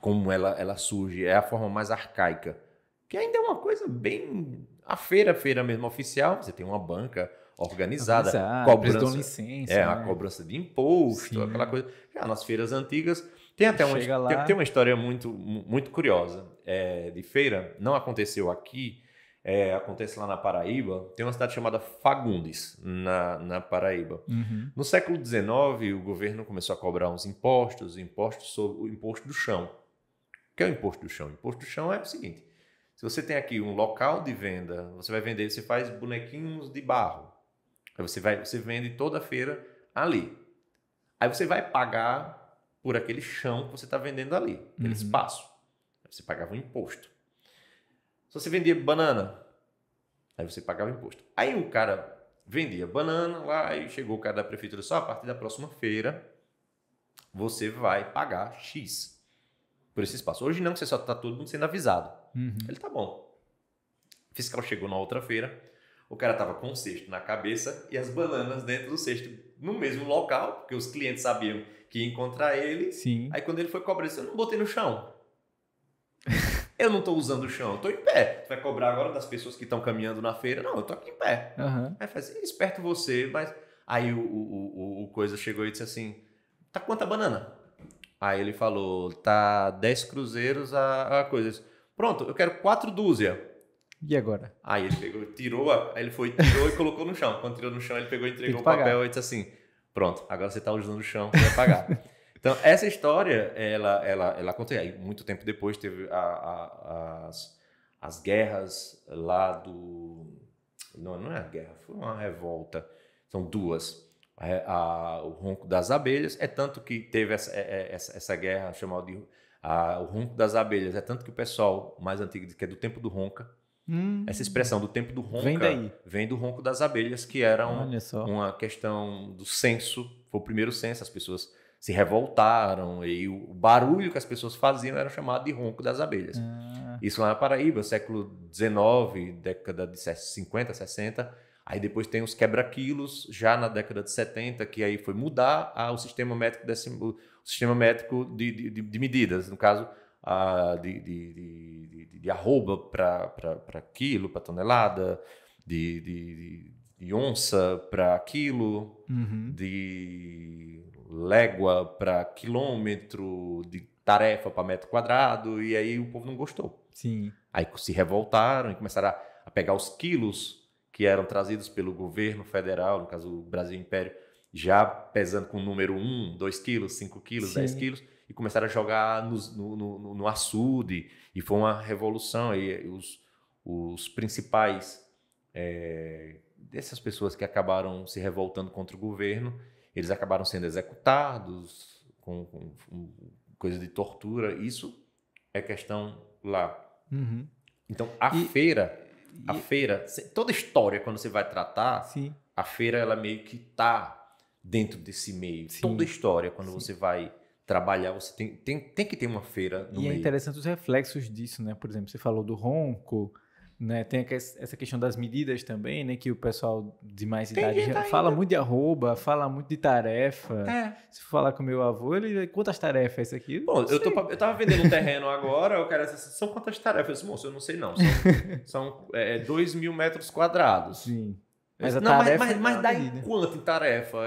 Como ela surge. É a forma mais arcaica. Que ainda é uma coisa bem... A feira mesmo oficial. Você tem uma banca organizada. Cobrança, licença. A cobrança de imposto, aquela coisa. Já nas feiras antigas... Tem até tem uma história muito, muito curiosa de feira. Não aconteceu aqui. Acontece lá na Paraíba. Tem uma cidade chamada Fagundes, na Paraíba. No século XIX, o governo começou a cobrar uns impostos sobre o imposto do chão. O que é o imposto do chão? O imposto do chão é o seguinte: se você tem aqui um local de venda, você vai vender, você faz bonequinhos de barro. Aí você vende toda a feira ali. Aí você vai pagar por aquele chão que você está vendendo ali, aquele espaço. Aí você pagava um imposto. Se você vendia banana, aí você pagava imposto. Aí o cara vendia banana lá e chegou o cara da prefeitura, só a partir da próxima feira você vai pagar X por esse espaço. Hoje não, que você só está todo mundo sendo avisado. Ele tá bom. O fiscal chegou na outra feira, o cara tava com um cesto na cabeça e as bananas dentro do cesto no mesmo local, porque os clientes sabiam que ia encontrar ele. Sim. Aí quando ele foi cobrar, eu não botei no chão. Eu não estou usando o chão, eu estou em pé. Tu vai cobrar agora das pessoas que estão caminhando na feira? Não, eu estou aqui em pé. Aí faz assim, esperto você, mas... Aí o coisa chegou e disse assim, tá quanta banana? Aí ele falou, tá 10 cruzeiros a coisa. Pronto, eu quero 4 dúzias. E agora? Aí ele pegou, tirou e colocou no chão. Quando tirou no chão, ele pegou e entregou o papel e disse assim, pronto, agora você está usando o chão, você vai pagar. Então, essa história, ela aconteceu. Aí, muito tempo depois, teve as guerras lá do... Não é a guerra, foi uma revolta. São duas. O ronco das abelhas. É tanto que teve essa guerra chamada de... o ronco das abelhas. É tanto que o pessoal mais antigo diz que é do tempo do ronca. Essa expressão do tempo do ronca vem do ronco das abelhas, que era uma questão do censo. Foi o primeiro censo, as pessoas se revoltaram e o barulho que as pessoas faziam era chamado de ronco das abelhas. Isso lá na Paraíba, século XIX, década de 50, 60. Aí depois tem os quebra-quilos, já na década de 70, que aí foi mudar o sistema métrico de medidas. No caso, de arroba para quilo, para tonelada, de onça para quilo, de légua para quilômetro, de tarefa para metro quadrado, e aí o povo não gostou. Sim. Aí se revoltaram e começaram a pegar os quilos que eram trazidos pelo governo federal, no caso o Brasil Império, já pesando com o número 1, 2 quilos, 5 quilos, Sim. 10 quilos, e começaram a jogar no açude, e foi uma revolução. E os principais dessas pessoas que acabaram se revoltando contra o governo, eles acabaram sendo executados com coisa de tortura. Isso é questão lá. Então, a feira, toda história, quando você vai tratar, Sim. a feira, ela meio que está dentro desse meio. Sim. Toda história, quando Sim. você vai trabalhar, você tem que ter uma feira no meio. E é interessante os reflexos disso, né? Por exemplo, você falou do ronco, né? Tem essa questão das medidas também, né? Que o pessoal de mais idade fala muito de arroba, fala muito de tarefa. Se for falar com o meu avô, ele quantas tarefas é isso aqui? Bom, eu tava vendendo um terreno agora, o cara disse, são quantas tarefas? Eu disse, moço, eu não sei não. São 2.000 metros quadrados. Sim. Mas mas dá em quanto em tarefa?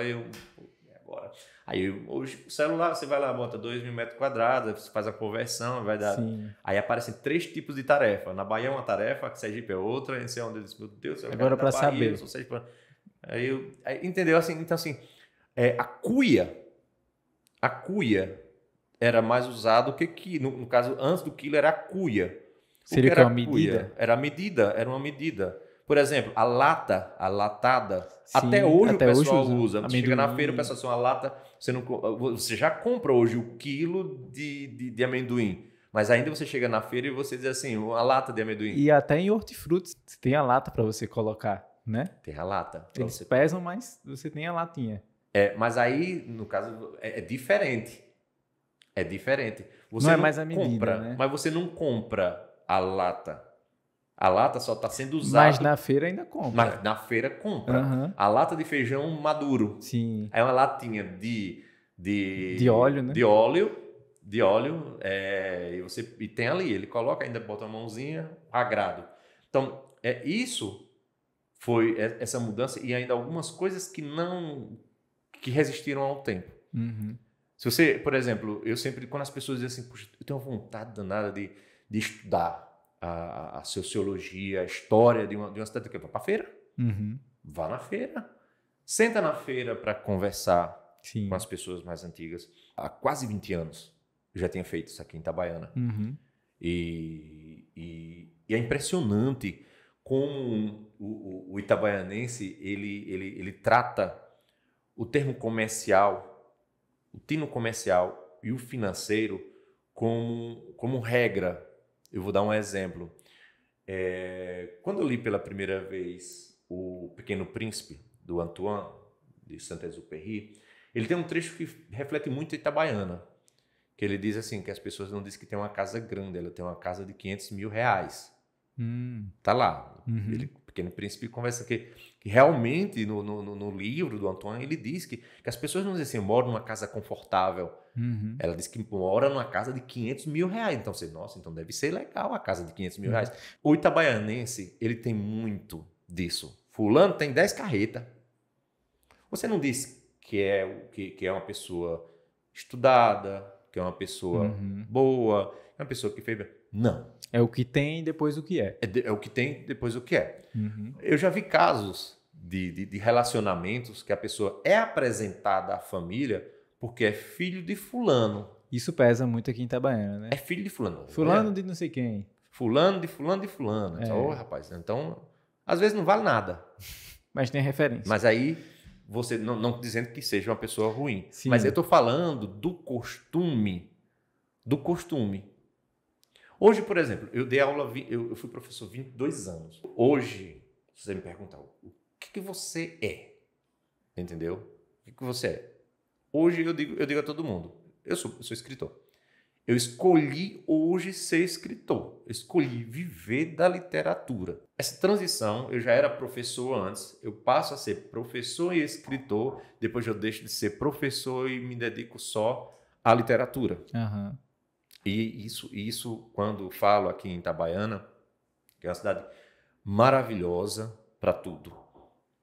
Agora. Aí hoje o celular, você vai lá, bota 2.000 metros quadrados, você faz a conversão, vai dar. Sim. Aí aparecem 3 tipos de tarefa. Na Bahia é uma tarefa, que Sergipe é outra, não sei onde eles, meu Deus, agora para saber. Entendeu? Assim, então, assim, a cuia era mais usado que quilo. No caso, antes do quilo era a cuia. Seria que era uma medida? Era a medida, era uma medida. Por exemplo, a latada, Sim, até hoje o pessoal hoje usa. Você chega na feira, o pessoal assim, uma lata, você já compra hoje o quilo de amendoim. Mas ainda você chega na feira e você diz assim, uma lata de amendoim. E até em hortifrutis tem a lata para você colocar, né? Tem a lata. Eles pesam, mas você tem a latinha. Mas aí, no caso, é diferente. É diferente. Você não é mais a medida, compra, né? Mas você não compra a lata. A lata só está sendo usada. Mas na feira ainda compra. Mas na feira compra. Uhum. A lata de feijão maduro. Sim. É uma latinha de óleo, né? De óleo. E tem ali. Ele coloca, ainda bota a mãozinha, agrado. Então, isso foi essa mudança e ainda algumas coisas que resistiram ao tempo. Uhum. Se você, por exemplo, eu sempre, quando as pessoas dizem assim, puxa, eu tenho uma vontade danada de estudar a sociologia, a história de uma cidade, que vai para a feira. Uhum. Vá na feira. Senta na feira para conversar Sim. com as pessoas mais antigas. Há quase 20 anos eu já tinha feito isso aqui em Itabaiana. Uhum. E é impressionante como o itabaianense ele trata o termo comercial, o tino comercial e o financeiro como regra. Eu vou dar um exemplo. Quando eu li pela primeira vez O Pequeno Príncipe, do Antoine, de Saint-Exupéry, ele tem um trecho que reflete muito a Itabaiana, que ele diz assim, que as pessoas não dizem que tem uma casa grande, ela tem uma casa de 500 mil reais. Tá lá. Uhum. O Pequeno Príncipe conversa que realmente no livro do Antoine ele diz que as pessoas não dizem assim, eu moro numa casa confortável. Uhum. Ela diz que mora numa casa de 500 mil reais. Então você, nossa, então deve ser legal a casa de 500 mil reais. O itabaianense, ele tem muito disso. Fulano tem 10 carretas. Você não diz que é uma pessoa estudada, que é uma pessoa boa, é uma pessoa que fez... Não. É o que tem depois o que é. É o que tem depois o que é. Eu já vi casos de relacionamentos que a pessoa é apresentada à família porque é filho de fulano. Isso pesa muito aqui em Itabaiana, né? É filho de fulano. Fulano de não sei quem. Fulano de fulano de fulano. Então, rapaz, então, às vezes não vale nada. Mas tem referência. Mas aí, você não dizendo que seja uma pessoa ruim. Sim. Mas eu estou falando do costume. Do costume. Hoje, por exemplo, eu dei aula, eu fui professor 22 anos. Hoje, se você me perguntar, o que você é? Entendeu? O que você é? Hoje eu digo a todo mundo, eu sou escritor. Eu escolhi hoje ser escritor. Eu escolhi viver da literatura. Essa transição, eu já era professor antes, eu passo a ser professor e escritor, depois eu deixo de ser professor e me dedico só à literatura. Uhum. E isso, quando falo aqui em Itabaiana, que é uma cidade maravilhosa para tudo,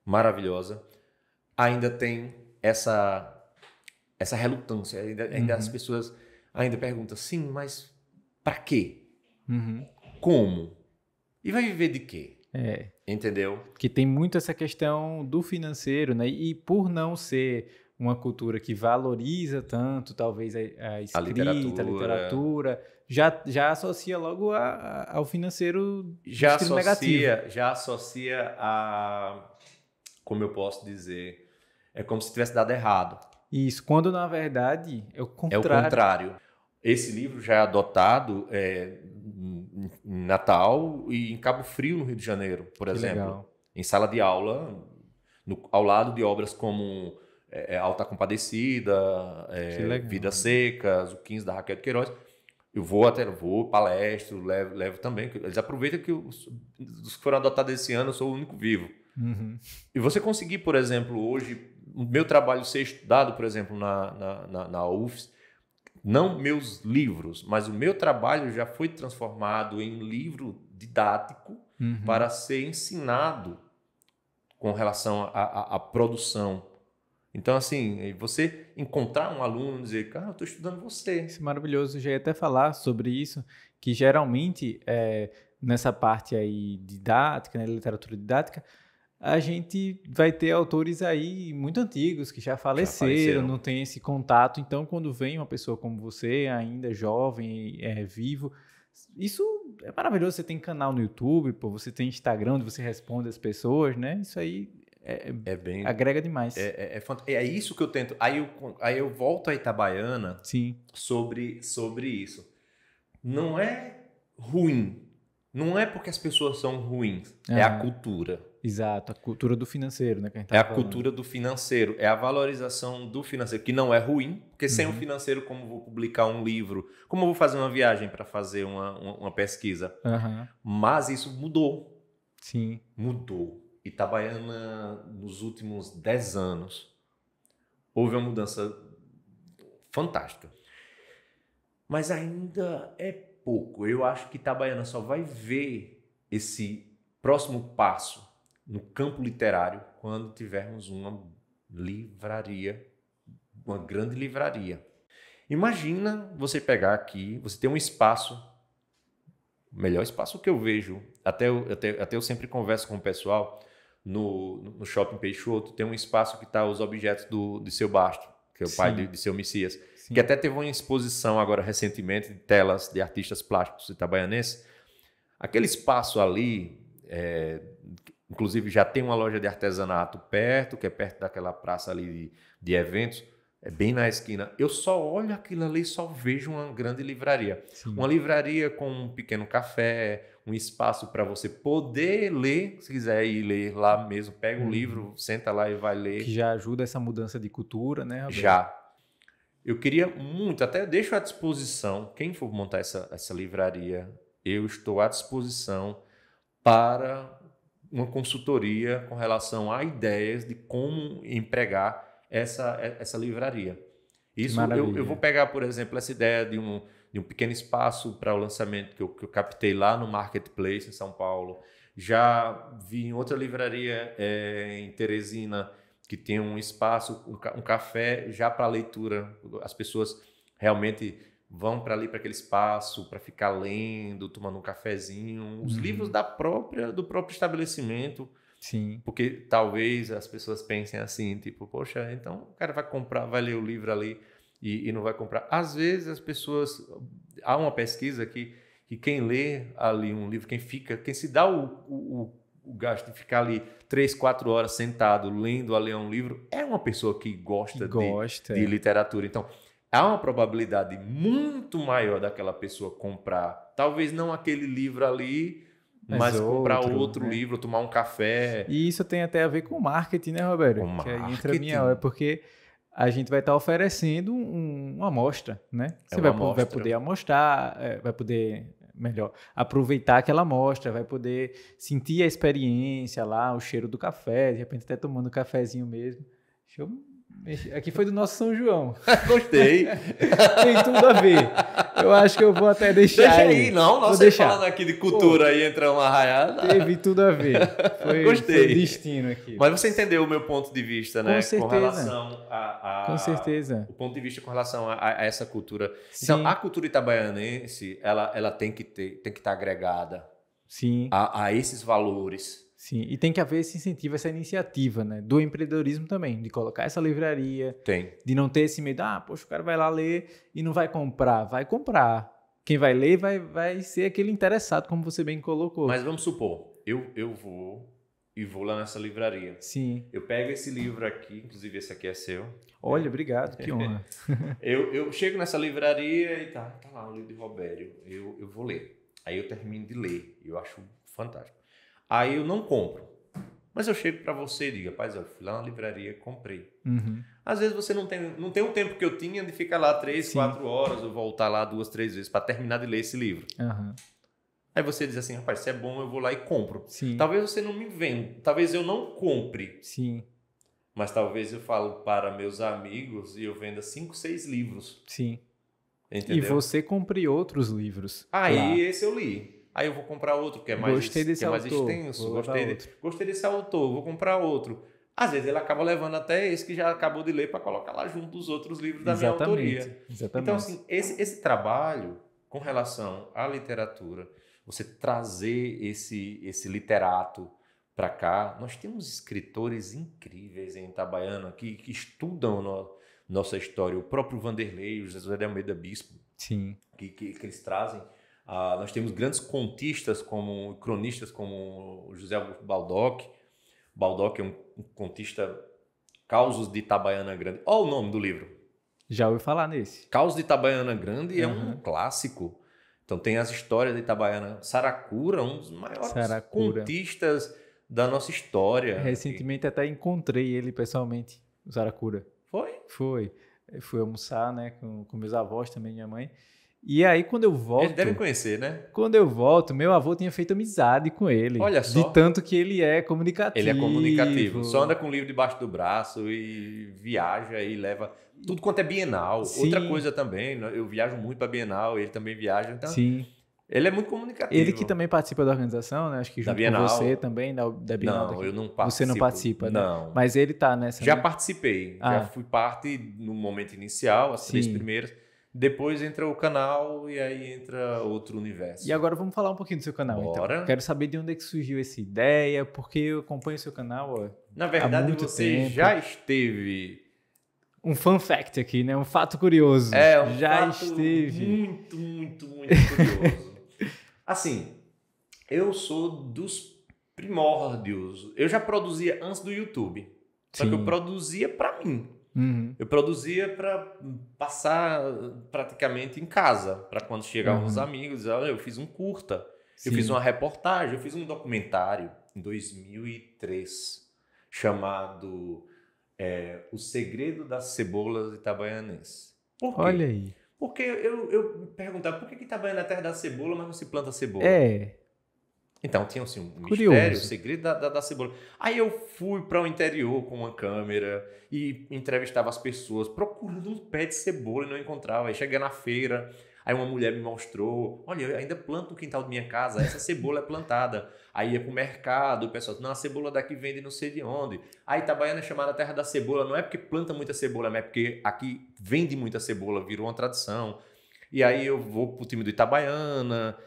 maravilhosa, ainda tem essa relutância, ainda as pessoas ainda perguntam, sim, mas para quê? Como? E vai viver de quê? Entendeu? Que tem muito essa questão do financeiro, né? E por não ser uma cultura que valoriza tanto, talvez, a escrita, a literatura, já associa logo ao financeiro negativo. Já associa a, como eu posso dizer, é como se tivesse dado errado. Isso, quando na verdade é o contrário. É o contrário. Esse livro já é adotado em Natal e em Cabo Frio, no Rio de Janeiro, por exemplo. Legal. Em sala de aula, ao lado de obras como Alta Compadecida, Vidas Secas, o 15 da Raquel de Queiroz. Eu vou palestro, levo também. Eles aproveitam que dos que foram adotados esse ano, eu sou o único vivo. E você conseguir, por exemplo, hoje, o meu trabalho ser estudado, por exemplo, na UFS, não meus livros, mas o meu trabalho já foi transformado em livro didático para ser ensinado com relação à produção. Então, assim, você encontrar um aluno e dizer, cara, eu estou estudando você. Isso é maravilhoso. Eu já ia até falar sobre isso, que geralmente, nessa parte aí didática, né, literatura didática, a gente vai ter autores aí muito antigos que já faleceram, não tem esse contato. Então, quando vem uma pessoa como você, ainda jovem, vivo, isso é maravilhoso. Você tem canal no YouTube, pô, você tem Instagram, onde você responde as pessoas, né? Isso aí agrega demais. É isso que eu tento. Aí eu volto a Itabaiana. Sim. sobre isso. Não é ruim. Não é porque as pessoas são ruins. É a cultura. Exato, a cultura do financeiro, né? Que a gente tá falando. Cultura do financeiro, é a valorização do financeiro, que não é ruim, porque sem o financeiro, como eu vou publicar um livro, como eu vou fazer uma viagem para fazer uma pesquisa. Mas isso mudou. Sim. Mudou. Itabaiana, nos últimos 10 anos, houve uma mudança fantástica. Mas ainda é pouco. Eu acho que Itabaiana só vai ver esse próximo passo no campo literário quando tivermos uma livraria, uma grande livraria. Imagina você pegar aqui, você tem um espaço, o melhor espaço que eu vejo, até eu sempre converso com o pessoal, no Shopping Peixoto, tem um espaço que está os objetos de Seu Basto, que é o pai de Seu Messias. Sim. Que até teve uma exposição agora recentemente de telas de artistas plásticos itabaianenses. Aquele espaço ali, inclusive já tem uma loja de artesanato perto, que é perto daquela praça ali de eventos, é bem na esquina. Eu só olho aquilo ali e só vejo uma grande livraria. Sim. Uma livraria com um pequeno café, um espaço para você poder ler, se quiser ir ler lá mesmo, pega um livro, senta lá e vai ler. Que já ajuda essa mudança de cultura, né, Roberto? Já. Eu queria muito, até deixo à disposição, quem for montar essa livraria, eu estou à disposição para uma consultoria com relação a ideias de como empregar essa livraria. Isso eu vou pegar, por exemplo, essa ideia de um pequeno espaço para o lançamento que eu captei lá no Marketplace, em São Paulo. Já vi em outra livraria em Teresina, que tem um espaço, um café já para leitura. As pessoas realmente vão para ali, para aquele espaço, para ficar lendo, tomando um cafezinho. Os livros do próprio estabelecimento. Sim. Porque talvez as pessoas pensem assim, tipo, poxa, então o cara vai comprar, vai ler o livro ali e não vai comprar. Às vezes as pessoas... Há uma pesquisa que quem lê ali um livro, quem se dá o gasto de ficar ali 3, 4 horas sentado lendo ali um livro, é uma pessoa que gosta de literatura. Então, há uma probabilidade muito maior daquela pessoa comprar, talvez não aquele livro ali, mas comprar outro livro, tomar um café. E isso tem até a ver com marketing, né, Roberto? Com que aí entra a minha hora, porque a gente vai estar oferecendo uma amostra, né? Você vai poder amostrar, vai poder, melhor, aproveitar aquela amostra, vai poder sentir a experiência lá, o cheiro do café, de repente até tomando um cafezinho mesmo. Deixa eu mexer. Aqui foi do nosso São João. Gostei. Tem tudo a ver. Eu acho que eu vou até deixar. Deixa aí, não. Nós estamos falando aqui de cultura aí, entra uma arraiada. Teve tudo a ver. Gostei. Foi destino aqui. Mas você entendeu o meu ponto de vista, né? Com certeza. Com relação Com certeza. O ponto de vista com relação a essa cultura. Sim. Então, a cultura itabaianense, ela tem que estar agregada. Sim. A esses valores. Sim, e tem que haver esse incentivo, essa iniciativa, né? Do empreendedorismo também, de colocar essa livraria. Tem. De não ter esse medo, poxa, o cara vai lá ler e não vai comprar. Vai comprar. Quem vai ler vai ser aquele interessado, como você bem colocou. Mas vamos supor, eu vou lá nessa livraria. Sim. Eu pego esse livro aqui, inclusive esse aqui é seu. Olha, obrigado, que honra. eu chego nessa livraria e tá lá um livro de Robério. Eu vou ler. Aí eu termino de ler. Eu acho fantástico. Aí eu não compro. Mas eu chego para você e digo, rapaz, eu fui lá na livraria e comprei. Às vezes você não tem o tempo que eu tinha de ficar lá 3, 4 horas ou voltar lá 2, 3 vezes para terminar de ler esse livro. Aí você diz assim, rapaz, se é bom, eu vou lá e compro. Sim. Talvez você não me venda, talvez eu não compre. Sim. Mas talvez eu falo para meus amigos e eu venda 5, 6 livros. Sim. Entendeu? E você compre outros livros. Aí esse eu li. Aí eu vou comprar outro, que é mais extenso. Gostei desse autor, vou comprar outro. Às vezes ele acaba levando até esse que já acabou de ler para colocar lá junto dos outros livros da minha autoria. Exatamente. Então, assim, esse trabalho com relação à literatura, você trazer esse literato para cá. Nós temos escritores incríveis em Itabaiana que estudam nossa história. O próprio Vanderlei, o José de Almeida Bispo, Sim. que eles trazem. Nós temos grandes contistas, cronistas como o José Augusto Baldock. Baldock é um contista, Causos de Itabaiana Grande. Olha o nome do livro. Já ouvi falar nesse. Causos de Itabaiana Grande é um clássico. Então tem as histórias de Itabaiana. Saracura, um dos maiores contistas da nossa história. Recentemente até encontrei ele pessoalmente, o Saracura. Foi? Foi. Eu fui almoçar, né, com meus avós também, minha mãe. E aí, quando eu volto... Eles devem conhecer, né? Quando eu volto, meu avô tinha feito amizade com ele. Olha só. De tanto que ele é comunicativo. Ele é comunicativo. Só anda com o livro debaixo do braço e viaja e leva... Tudo quanto é Bienal. Sim. Outra coisa também, eu viajo muito para Bienal, ele também viaja. Então, sim. Ele é muito comunicativo. Ele que também participa da organização, né? Acho que junto com você também, da Bienal. Não, eu não participo. Você não participa, né? Não. Mas ele tá nessa... Já participei. Já fui parte no momento inicial, as 3 primeiras. Depois entra o canal e aí entra outro universo. E agora vamos falar um pouquinho do seu canal, Bora. então. Quero saber de onde é que surgiu essa ideia, porque eu acompanho o seu canal Na verdade, há muito você tempo. já esteve... Um fun fact aqui, né? Um fato curioso. Já fato esteve. Muito, muito, muito curioso. Assim, eu sou dos primórdios. Eu já produzia antes do YouTube. Só que eu produzia para mim. Uhum. Eu produzia para passar praticamente em casa. Para quando chegavam os amigos, olha, eu fiz um curta. Sim. Eu fiz uma reportagem. Eu fiz um documentário em 2003 chamado... O Segredo das Cebolas Itabaianenses. Por quê? Olha aí. Porque eu me perguntava por que Itabaiana é a terra da cebola, mas não se planta cebola? Então tinha assim, um mistério, o segredo da cebola. Aí eu fui para o interior com uma câmera e entrevistava as pessoas procurando um pé de cebola e não encontrava. Aí cheguei na feira, aí uma mulher me mostrou, olha, eu ainda planto no quintal da minha casa, essa cebola é plantada. Aí ia pro mercado, o pessoal, não, a cebola daqui vende não sei de onde. Aí Itabaiana é chamada a terra da cebola, não é porque planta muita cebola, mas é porque aqui vende muita cebola, virou uma tradição. E aí eu vou pro time do Itabaiana,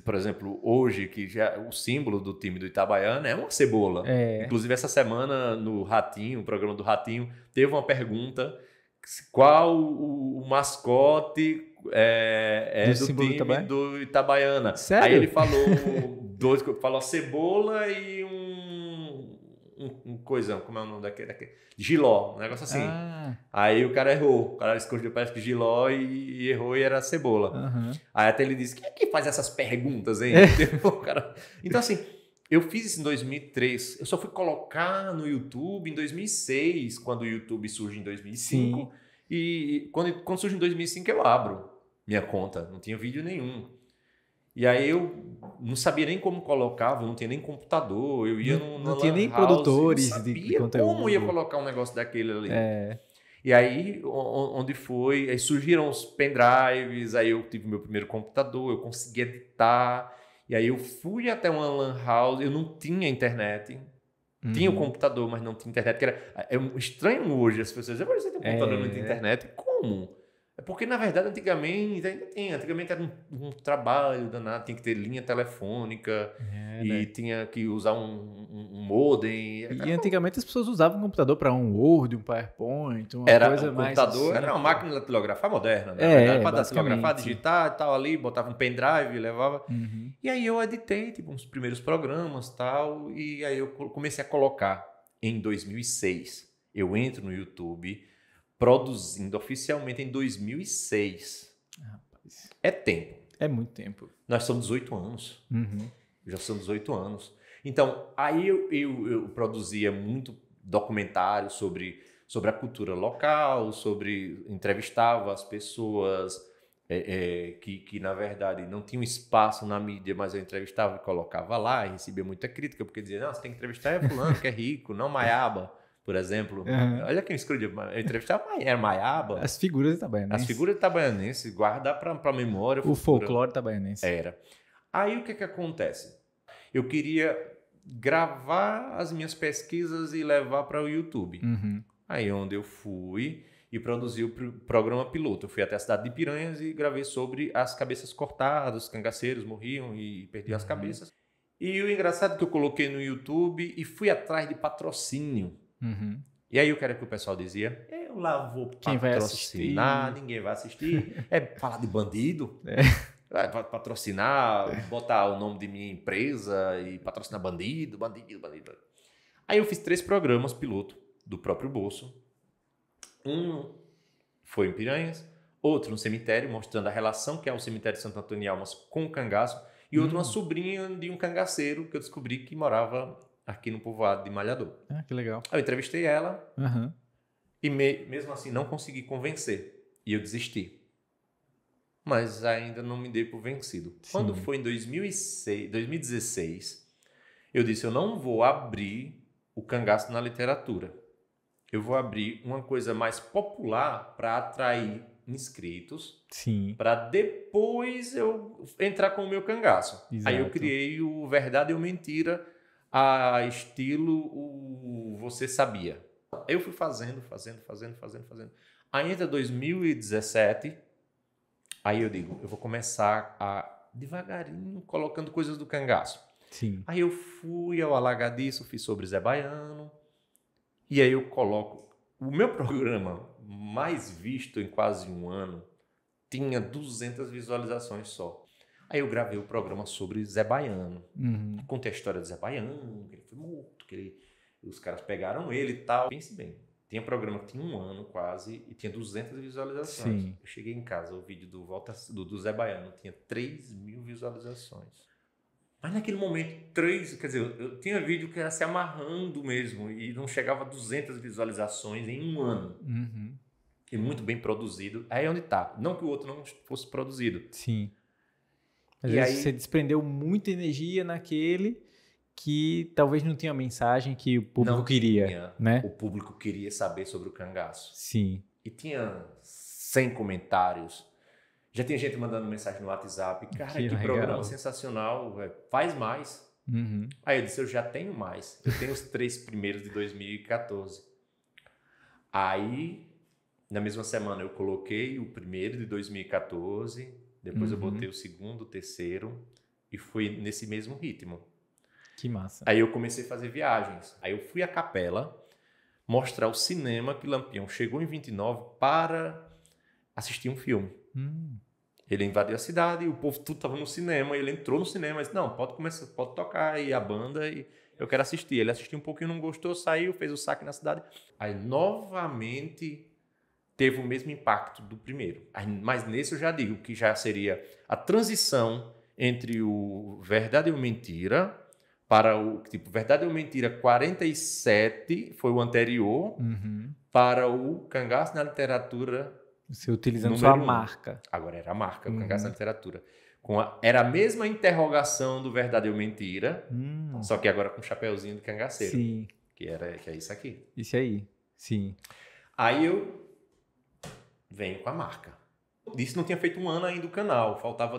por exemplo, hoje, que já o símbolo do time do Itabaiana é uma cebola. Inclusive essa semana no Ratinho, o programa do Ratinho, teve uma pergunta, qual o mascote do time do Itabaiana. Sério? Aí ele falou cebola e um coisão, como é o nome daquele? Giló, um negócio assim. Aí o cara errou, o cara escolheu, parece que Giló e errou e era cebola. Aí até ele disse, quem é que faz essas perguntas, hein? Então assim, eu fiz isso em 2003, eu só fui colocar no YouTube em 2006, quando o YouTube surge em 2005. Sim. E quando surge em 2005 eu abro minha conta, não tinha vídeo nenhum. E aí eu não sabia nem como colocava, não tinha nem computador, eu ia não tinha nem produtores de conteúdo. Como ia colocar um negócio daquele ali. E aí, aí surgiram os pendrives, aí eu tive meu primeiro computador, eu consegui editar, e aí eu fui até uma lan house, eu não tinha internet, tinha o computador, mas não tinha internet, que é estranho hoje as pessoas dizem, você tem um computador e não tem internet? Como? É porque, na verdade, antigamente era um trabalho danado, tinha que ter linha telefônica e tinha que usar um modem. E antigamente as pessoas usavam o computador para um Word, um PowerPoint, uma coisa mais... O computador era uma máquina de datilografar moderna, né? Para datilografar, digitar e tal ali, botava um pendrive, levava... E aí eu editei uns primeiros programas e tal, e aí eu comecei a colocar em 2006. Eu entro no YouTube... produzindo oficialmente em 2006. Rapaz. É tempo. É muito tempo. Nós somos 18 anos. Já são 18 anos. Então, aí eu produzia muito documentário sobre a cultura local, entrevistava as pessoas que, na verdade, não tinham espaço na mídia, mas eu entrevistava e colocava lá e recebia muita crítica, porque dizia, não, você tem que entrevistar fulano que é rico, não Maiaba. Por exemplo, olha quem escreveu, eu entrevistava era Maiaba. As figuras itabaianenses. As figuras itabaianenses, guardar para a memória. O folclore itabaianense. Era. Aí o que acontece? Eu queria gravar as minhas pesquisas e levar para o YouTube. Aí onde eu fui e produzi o programa piloto. Eu fui até a cidade de Piranhas e gravei sobre as cabeças cortadas, os cangaceiros morriam e perdiam as cabeças. E o engraçado é que eu coloquei no YouTube e fui atrás de patrocínio. E aí o que era que o pessoal dizia? Eu lá vou patrocinar, ninguém vai assistir. É falar de bandido. Vai patrocinar, botar o nome de minha empresa e patrocinar bandido. Aí eu fiz 3 programas piloto do próprio bolso. Um foi em Piranhas, outro no cemitério, mostrando a relação que é o cemitério de Santo Antônio de Almas com o cangaço, e outro uma sobrinha de um cangaceiro que eu descobri que morava aqui no povoado de Malhador. Ah, que legal. Aí eu entrevistei ela e mesmo assim não consegui convencer. E eu desisti. Mas ainda não me dei por vencido. Sim. Quando foi em 2016, eu disse, eu não vou abrir o cangaço na literatura. Eu vou abrir uma coisa mais popular para atrair inscritos, para depois eu entrar com o meu cangaço. Exato. Aí eu criei o Verdade ou Mentira, a estilo o Você Sabia. Eu fui fazendo. Aí entra 2017, aí eu digo, eu vou começar a devagarinho colocando coisas do cangaço. Sim. Aí eu fui ao Alagadiço, fiz sobre Zé Baiano, e aí eu coloco o meu programa mais visto em quase um ano tinha 200 visualizações só. Aí eu gravei o programa sobre Zé Baiano. Contei a história de Zé Baiano, que ele foi morto, os caras pegaram ele e tal. Pense bem, tinha programa que tinha um ano quase e tinha 200 visualizações. Sim. Eu cheguei em casa, o vídeo do Zé Baiano tinha 3.000 visualizações. Mas naquele momento, quer dizer, eu tinha vídeo que era se amarrando mesmo e não chegava a 200 visualizações em um ano. E muito bem produzido. Aí é onde tá. Não que o outro não fosse produzido. Sim. Às vezes você desprendeu muita energia naquele que talvez não tinha a mensagem que o público queria, né? O público queria saber sobre o cangaço. Sim. E tinha 100 comentários. Já tem gente mandando mensagem no WhatsApp. Cara, que programa sensacional. Faz mais. Aí eu disse, eu já tenho mais. Eu tenho os 3 primeiros de 2014. Aí, na mesma semana, eu coloquei o primeiro de 2014. Depois eu botei o segundo, o terceiro. E fui nesse mesmo ritmo. Que massa. Aí eu comecei a fazer viagens. Aí eu fui à Capela mostrar o cinema que Lampião chegou em 29 para assistir um filme. Ele invadiu a cidade e o povo tudo estava no cinema. Ele entrou no cinema e disse, não, pode tocar aí a banda e eu quero assistir. Ele assistiu um pouquinho, não gostou, saiu, fez o saque na cidade. Aí novamente teve o mesmo impacto do primeiro. Mas nesse eu já digo que já seria a transição entre o Verdade ou Mentira para o tipo Verdade ou Mentira 47, foi o anterior, para o Cangaço na Literatura. Você utilizando sua marca. Agora era a marca, o Cangaço na Literatura. Era a mesma interrogação do Verdade ou Mentira, só que agora com um chapeuzinho de cangaceiro. Sim. Que é isso aqui. Isso aí, sim. Aí eu venho com a marca. Isso não tinha feito um ano ainda o canal, faltava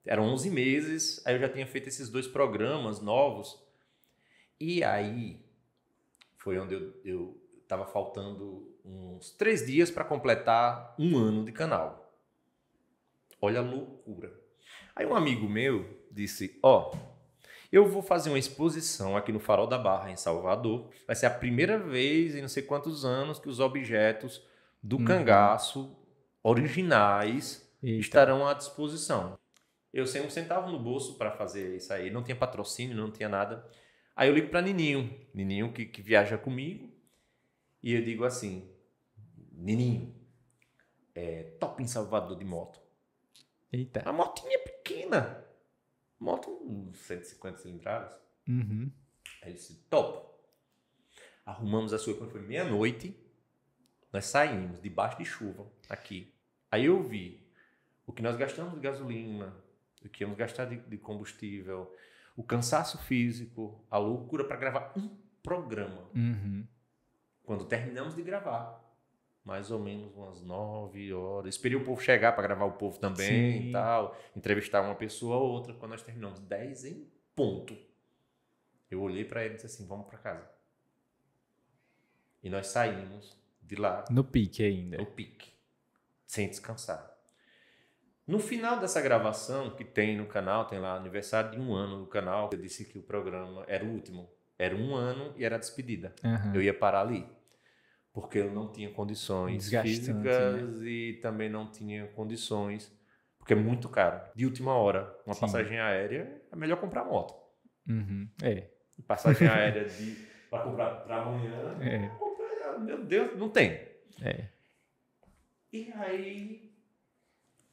eram 11 meses, aí eu já tinha feito esses 2 programas novos. E aí foi onde eu estava faltando uns 3 dias para completar um ano de canal. Olha a loucura. Aí um amigo meu disse, eu vou fazer uma exposição aqui no Farol da Barra, em Salvador. Vai ser a primeira vez em não sei quantos anos que os objetos do cangaço originais estarão à disposição. Eu sem um centavo no bolso para fazer isso aí. Não tinha patrocínio, não tinha nada. Aí eu ligo para Nininho que viaja comigo. E eu digo assim, Nininho, top em Salvador de moto. Eita. A motinha pequena. Moto 150 cilindradas. Aí ele disse, top. Arrumamos a sua quando foi meia-noite. Nós saímos debaixo de chuva aqui. Aí eu vi o que nós gastamos de gasolina, o que íamos gastar de combustível, o cansaço físico, a loucura para gravar um programa. Quando terminamos de gravar, mais ou menos umas 9 horas. Esperei o povo chegar para gravar o povo também e tal, entrevistar uma pessoa ou outra. Quando nós terminamos 10 em ponto, eu olhei para ele e disse assim, vamos para casa. E nós saímos de lá. No pique ainda. No pique. Sem descansar. No final dessa gravação que tem no canal, tem lá aniversário de 1 ano no canal, eu disse que o programa era o último. Era 1 ano e era a despedida. Eu ia parar ali. Porque eu não tinha condições físicas, né? E também não tinha condições, porque é muito caro. De última hora, uma passagem aérea, é melhor comprar moto. Passagem aérea para comprar para amanhã, meu Deus, não tem. E aí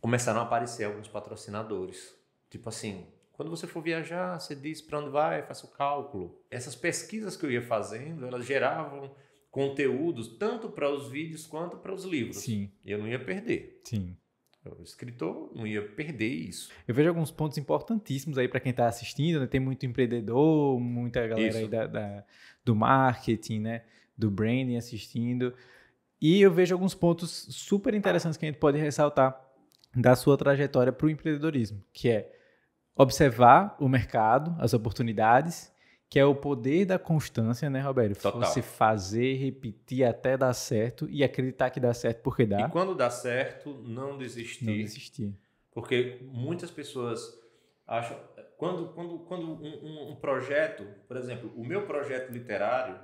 começaram a aparecer alguns patrocinadores. Tipo assim, quando você for viajar, você diz para onde vai, faça o cálculo. Essas pesquisas que eu ia fazendo, elas geravam conteúdos tanto para os vídeos quanto para os livros. Sim. E eu não ia perder. Sim. O escritor não ia perder isso. Eu vejo alguns pontos importantíssimos aí para quem está assistindo, né? Tem muito empreendedor, muita galera aí do marketing, né? Do branding assistindo. E eu vejo alguns pontos super interessantes que a gente pode ressaltar da sua trajetória para o empreendedorismo, que é observar o mercado, as oportunidades, que é o poder da constância, né, Roberto? Total. Você fazer, repetir até dar certo e acreditar que dá certo porque dá. E quando dá certo, não desistir. Não desistir. Porque muitas pessoas acham... Quando um projeto, por exemplo, o meu projeto literário,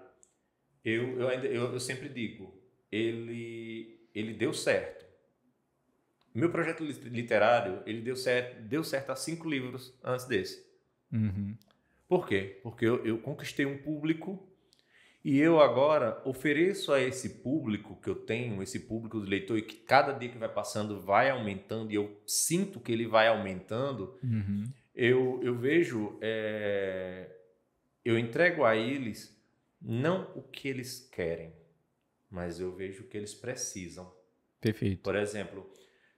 eu sempre digo, ele deu certo. O meu projeto literário, ele deu certo a 5 livros antes desse. Uhum. Por quê? Porque eu conquistei um público e eu agora ofereço a esse público que eu tenho, esse público de leitor, e que cada dia que vai passando vai aumentando, e eu sinto que ele vai aumentando, eu vejo, eu entrego a eles não o que eles querem, mas eu vejo o que eles precisam. Perfeito. Por exemplo,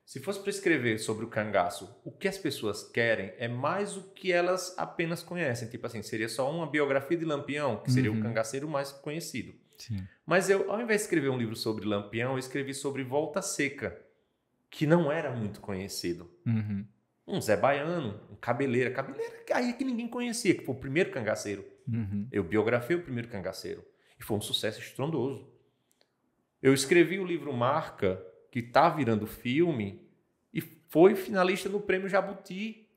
se fosse para escrever sobre o cangaço, o que as pessoas querem é mais o que elas apenas conhecem. Tipo assim, seria só uma biografia de Lampião, que seria o cangaceiro mais conhecido. Sim. Mas eu, ao invés de escrever um livro sobre Lampião, eu escrevi sobre Volta Seca, que não era muito conhecido. Um Zé Baiano, um Cabeleira aí que ninguém conhecia, que foi o primeiro cangaceiro. Eu biografei o primeiro cangaceiro. E foi um sucesso estrondoso. Eu escrevi o livro Marca, que está virando filme, e foi finalista no Prêmio Jabuti.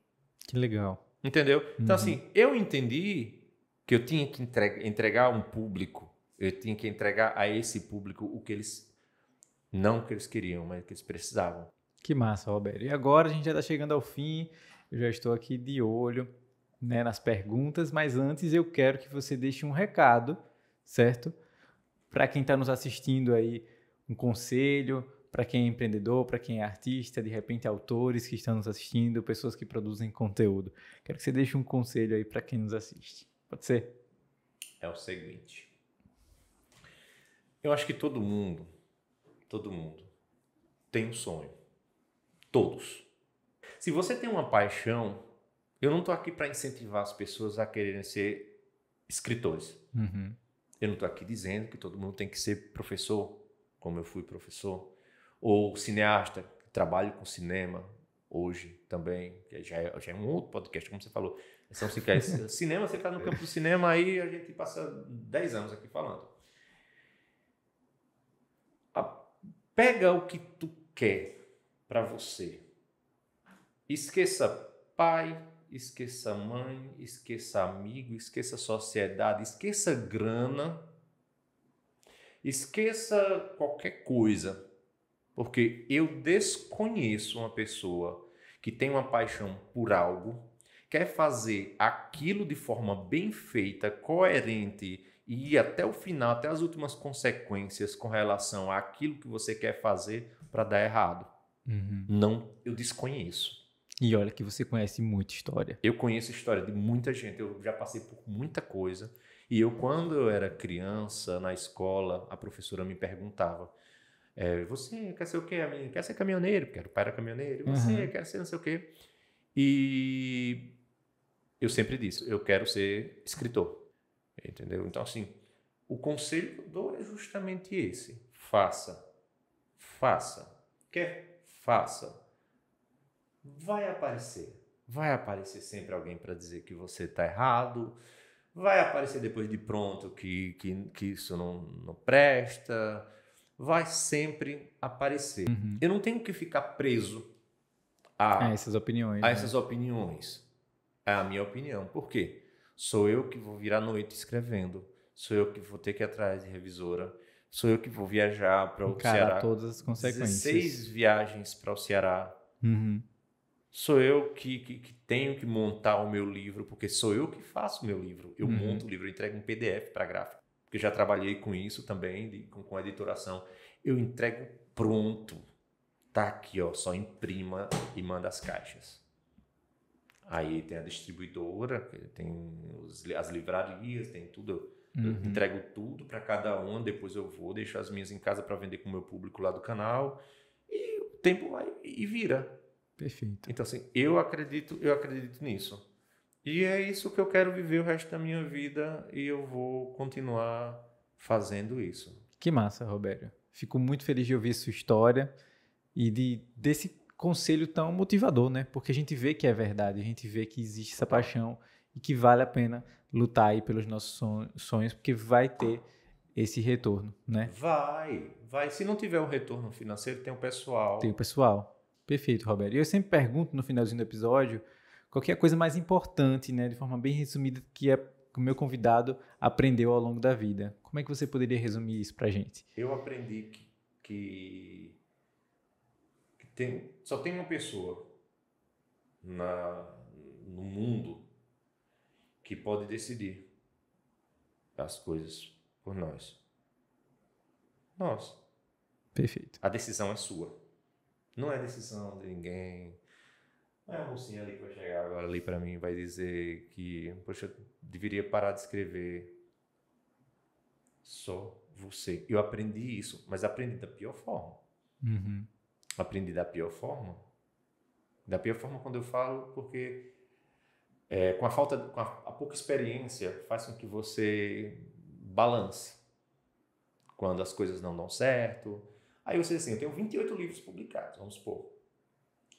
Que legal. Entendeu? Então, assim, eu entendi que eu tinha que entregar um público, eu tinha que entregar a esse público o que eles, não o que eles queriam, mas o que eles precisavam. Que massa, Roberto. E agora a gente já está chegando ao fim, eu já estou aqui de olho, né, nas perguntas, mas antes eu quero que você deixe um recado, certo? Para quem está nos assistindo aí, um conselho, para quem é empreendedor, para quem é artista, de repente autores que estão nos assistindo, pessoas que produzem conteúdo. Quero que você deixe um conselho aí para quem nos assiste. Pode ser? É o seguinte. Eu acho que todo mundo tem um sonho. Todos. Se você tem uma paixão, eu não estou aqui para incentivar as pessoas a quererem ser escritores. Eu não estou aqui dizendo que todo mundo tem que ser professor, como eu fui professor, ou cineasta, trabalho com cinema hoje também, que já é um outro podcast, como você falou. São cinema, você está no campo do cinema, aí a gente passa 10 anos aqui falando. Pega o que tu quer para você. Esqueça pai, esqueça mãe, esqueça amigo, esqueça sociedade, esqueça grana, esqueça qualquer coisa. Porque eu desconheço uma pessoa que tem uma paixão por algo, quer fazer aquilo de forma bem feita, coerente e ir até o final, até as últimas consequências com relação àquilo que você quer fazer para dar errado. Não, eu desconheço. E olha que você conhece muita história. Eu conheço a história de muita gente, eu já passei por muita coisa. E eu, quando eu era criança, na escola, a professora me perguntava, você quer ser o quê? Quer ser caminhoneiro? Porque o pai era caminhoneiro. Você quer ser não sei o quê? E eu sempre disse, eu quero ser escritor. Entendeu? Então, assim, o conselho que eu dou é justamente esse. Faça. Quer? Faça. Vai aparecer sempre alguém para dizer que você está errado, vai aparecer depois de pronto que isso não presta, vai sempre aparecer. Eu não tenho que ficar preso essas opiniões. A essas opiniões. É a minha opinião. Por quê? Sou eu que vou virar à noite escrevendo. Sou eu que vou ter que ir atrás de revisora. Sou eu que vou viajar para o Ceará. Todas as consequências. 16 viagens para o Ceará. Uhum. Sou eu que tenho que montar o meu livro, porque sou eu que faço o meu livro. Eu monto o livro, eu entrego um PDF para a gráfica. Porque já trabalhei com isso também, com editoração. Eu entrego pronto. Tá aqui, ó, só imprima e manda as caixas. Aí tem a distribuidora, tem as livrarias, tem tudo. Eu entrego tudo para cada uma, depois eu vou, deixo as minhas em casa para vender com o meu público lá do canal. E o tempo vai e vira. Perfeito. Então, assim, eu acredito nisso. E é isso que eu quero viver o resto da minha vida e eu vou continuar fazendo isso. Que massa, Robério. Fico muito feliz de ouvir sua história e desse conselho tão motivador, né? Porque a gente vê que é verdade, a gente vê que existe essa paixão e que vale a pena lutar aí pelos nossos sonhos, porque vai ter esse retorno, né? Vai. Se não tiver o retorno financeiro, tem o pessoal. Tem o pessoal. Perfeito, Robério. E eu sempre pergunto no finalzinho do episódio qual que é a coisa mais importante, né? De forma bem resumida, que o meu convidado aprendeu ao longo da vida. Como é que você poderia resumir isso pra gente? Eu aprendi que só tem uma pessoa no mundo que pode decidir as coisas por nós. Nós. Perfeito. A decisão é sua. Não é decisão de ninguém. Não é a mocinha ali que vai chegar agora ali para mim e vai dizer que, poxa, eu deveria parar de escrever. Só você. Eu aprendi isso, mas aprendi da pior forma. Uhum. Aprendi da pior forma. Da pior forma quando eu falo, porque com a pouca experiência faz com que você balance. Quando as coisas não dão certo. Aí você diz assim, eu tenho 28 livros publicados, vamos supor.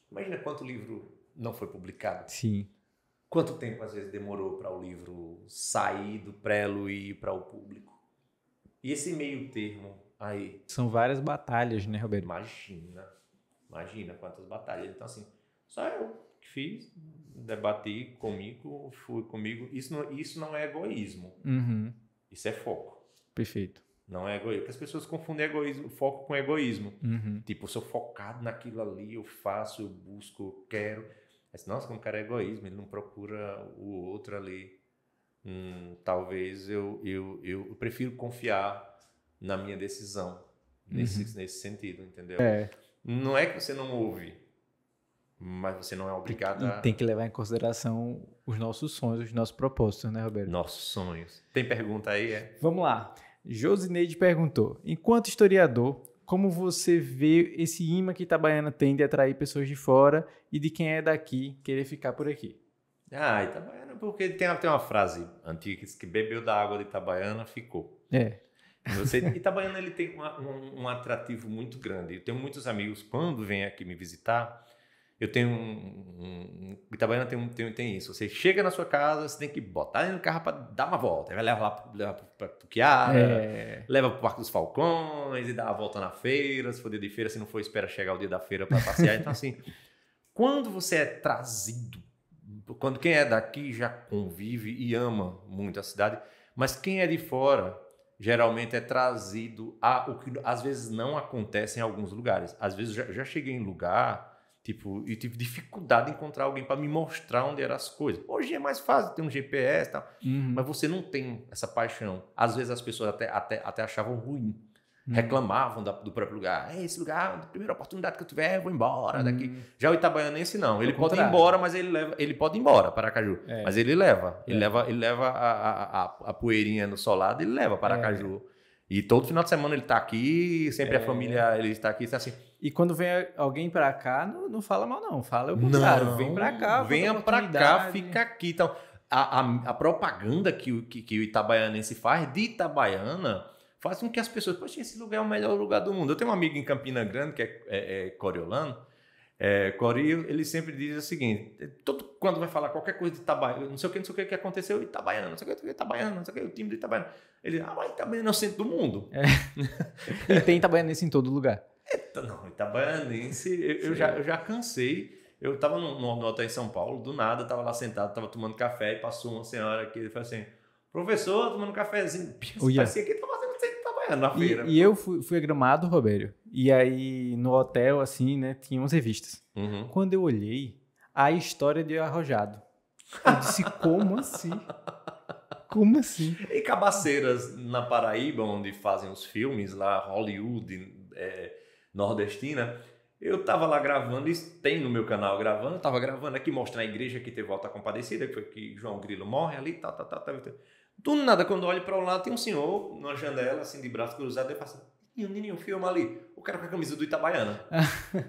Imagina quanto livro não foi publicado. Sim. Quanto tempo, às vezes, demorou para o livro sair do prelo e ir para o público. E esse meio termo aí... São várias batalhas, né, Roberto? Imagina quantas batalhas. Então, assim, só eu que fiz, debati comigo, fui comigo. Isso não é egoísmo. Uhum. Isso é foco. Perfeito. Não é egoísmo. Porque as pessoas confundem foco com egoísmo. Uhum. Tipo, eu sou focado naquilo ali, eu faço, eu busco, eu quero. Mas, nossa, como o cara é egoísmo, ele não procura o outro ali. Talvez eu prefiro confiar na minha decisão nesse sentido, entendeu? Não é que você não ouve, mas você não é obrigado a... Tem que levar em consideração os nossos sonhos, os nossos propósitos, né, Roberto? Nossos sonhos. Tem pergunta aí, Vamos lá. Josineide perguntou, enquanto historiador, como você vê esse imã que Itabaiana tem de atrair pessoas de fora e de quem é daqui querer ficar por aqui? Itabaiana, porque tem uma frase antiga que diz que bebeu da água de Itabaiana, ficou. Itabaiana ele tem um atrativo muito grande. Eu tenho muitos amigos, quando vêm aqui me visitar, eu tenho Itabaiana tem isso. Você chega na sua casa, você tem que botar ele no carro para dar uma volta. Vai levar lá para Tuquiara, leva para o Parque dos Falcões e dá uma volta na feira. Se for dia de feira, se não for, espera chegar o dia da feira para passear. Então, assim, quando você é trazido, quando quem é daqui já convive e ama muito a cidade, mas quem é de fora geralmente é trazido o que às vezes não acontece em alguns lugares. Às vezes já cheguei em lugar... e tive dificuldade em encontrar alguém para me mostrar onde eram as coisas. Hoje é mais fácil, tem um GPS e tal. Mas você não tem essa paixão. Às vezes as pessoas até achavam ruim. Reclamavam do próprio lugar. Esse lugar, a primeira oportunidade que eu tiver, eu vou embora daqui. Já o itabaianense não. Ele pode ir embora, mas ele pode ir embora para Aracaju. Mas ele leva. Ele leva a poeirinha no solado, ele leva para Aracaju. E todo final de semana ele está aqui, sempre a família ele está aqui, está assim. E quando vem alguém para cá, não fala mal não, fala o contrário. Vem para cá, venha para cá, fica aqui. Então, a propaganda que o itabaianense faz de Itabaiana faz com que as pessoas... Poxa, esse lugar é o melhor lugar do mundo. Eu tenho um amigo em Campina Grande, que é coriolano. Cori, ele sempre diz o seguinte, quando vai falar qualquer coisa de Itabaiana, não sei o que aconteceu, Itabaiana, não sei o que, Itabaiana, não sei o que, o time de Itabaiana. Ele diz, mas Itabaiana é o centro do mundo. E tem itabaianense em todo lugar. Não, itabaianense, eu já cansei. Eu tava no hotel em São Paulo, do nada, tava lá sentado, tava tomando café e passou uma senhora que ele falou assim, professor, tomando um cafezinho. Parecia que tava fazendo centro trabalhando na feira. E eu fui a Gramado, Robério, e aí no hotel, assim, né, tinha umas revistas. Quando eu olhei, a história de Arrojado. Eu disse, como assim? Como assim? E Cabaceiras, na Paraíba, onde fazem os filmes, lá, Hollywood, nordestina, eu tava lá gravando, e tem no meu canal gravando, eu tava gravando aqui, mostrando a igreja que teve Volta Compadecida, que foi que João Grilo morre ali, tal. Do nada, quando eu olho para o lado, tem um senhor numa janela, assim, de braço cruzado, e eu faço, Nininho, filma ali, o cara com a camisa do Itabaiana,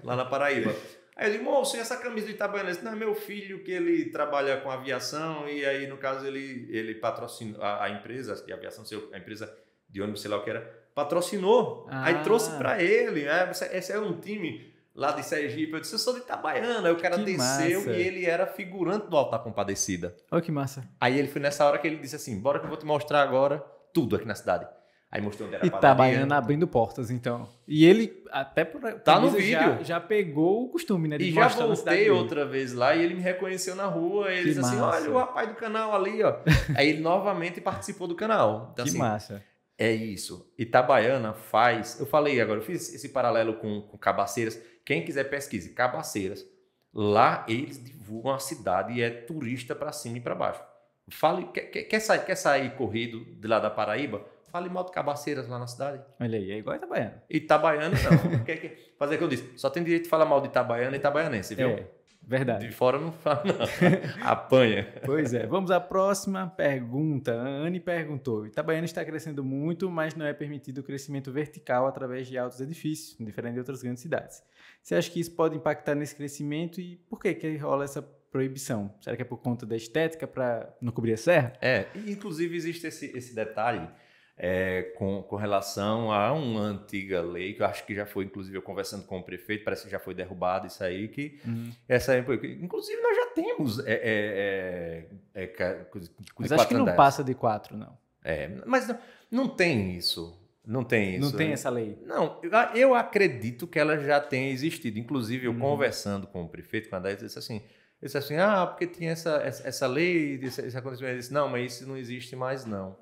lá na Paraíba. Aí eu digo, moço, e essa camisa do Itabaiana? Esse não é meu filho, que ele trabalha com aviação, e aí, no caso, ele patrocina a empresa de aviação, a empresa de ônibus, sei lá o que era, patrocinou. Aí trouxe para ele, esse é um time lá de Sergipe. Eu disse, eu sou de Itabaiana. Aí o cara desceu e ele era figurante do Auto da Compadecida. Olha que massa. Aí ele foi nessa hora que ele disse assim, bora que eu vou te mostrar agora tudo aqui na cidade. Aí mostrou onde era a padaria. Itabaiana abrindo portas, então. E ele, até por tá no vídeo, já pegou o costume, né? De e já voltei outra vez lá e ele me reconheceu na rua. E ele disse assim, olha o rapaz do canal ali, ó. Aí ele novamente participou do canal. Então, que assim, massa. É isso. Itabaiana faz... Eu falei agora, eu fiz esse paralelo com Cabaceiras. Quem quiser pesquise, Cabaceiras. Lá eles divulgam a cidade e é turista para cima e para baixo. Fale, quer sair corrido de lá da Paraíba? Fale mal de Cabaceiras lá na cidade. Olha aí, é igual Itabaiana. Itabaiana não. Fazer o que eu disse. Só tem direito de falar mal de Itabaiana e itabaianense, viu? É, verdade. De fora não fala não. Apanha. Pois é. Vamos à próxima pergunta. A Anne perguntou. Itabaiana está crescendo muito, mas não é permitido o crescimento vertical através de altos edifícios, diferente de outras grandes cidades. Você acha que isso pode impactar nesse crescimento e por que rola essa proibição? Será que é por conta da estética para não cobrir a serra? Inclusive existe esse detalhe com relação a uma antiga lei, que eu acho que já foi, inclusive, eu conversando com o prefeito, parece que já foi derrubado isso aí, que inclusive nós já temos mas acho que não passa de 4, não. Mas não tem isso. Não tem isso. Não tem essa lei? Não, eu acredito que ela já tenha existido. Inclusive, eu conversando com o prefeito, com a Daí, disse assim, porque tinha essa lei, esse acontecimento. Ele disse, não, mas isso não existe mais, não.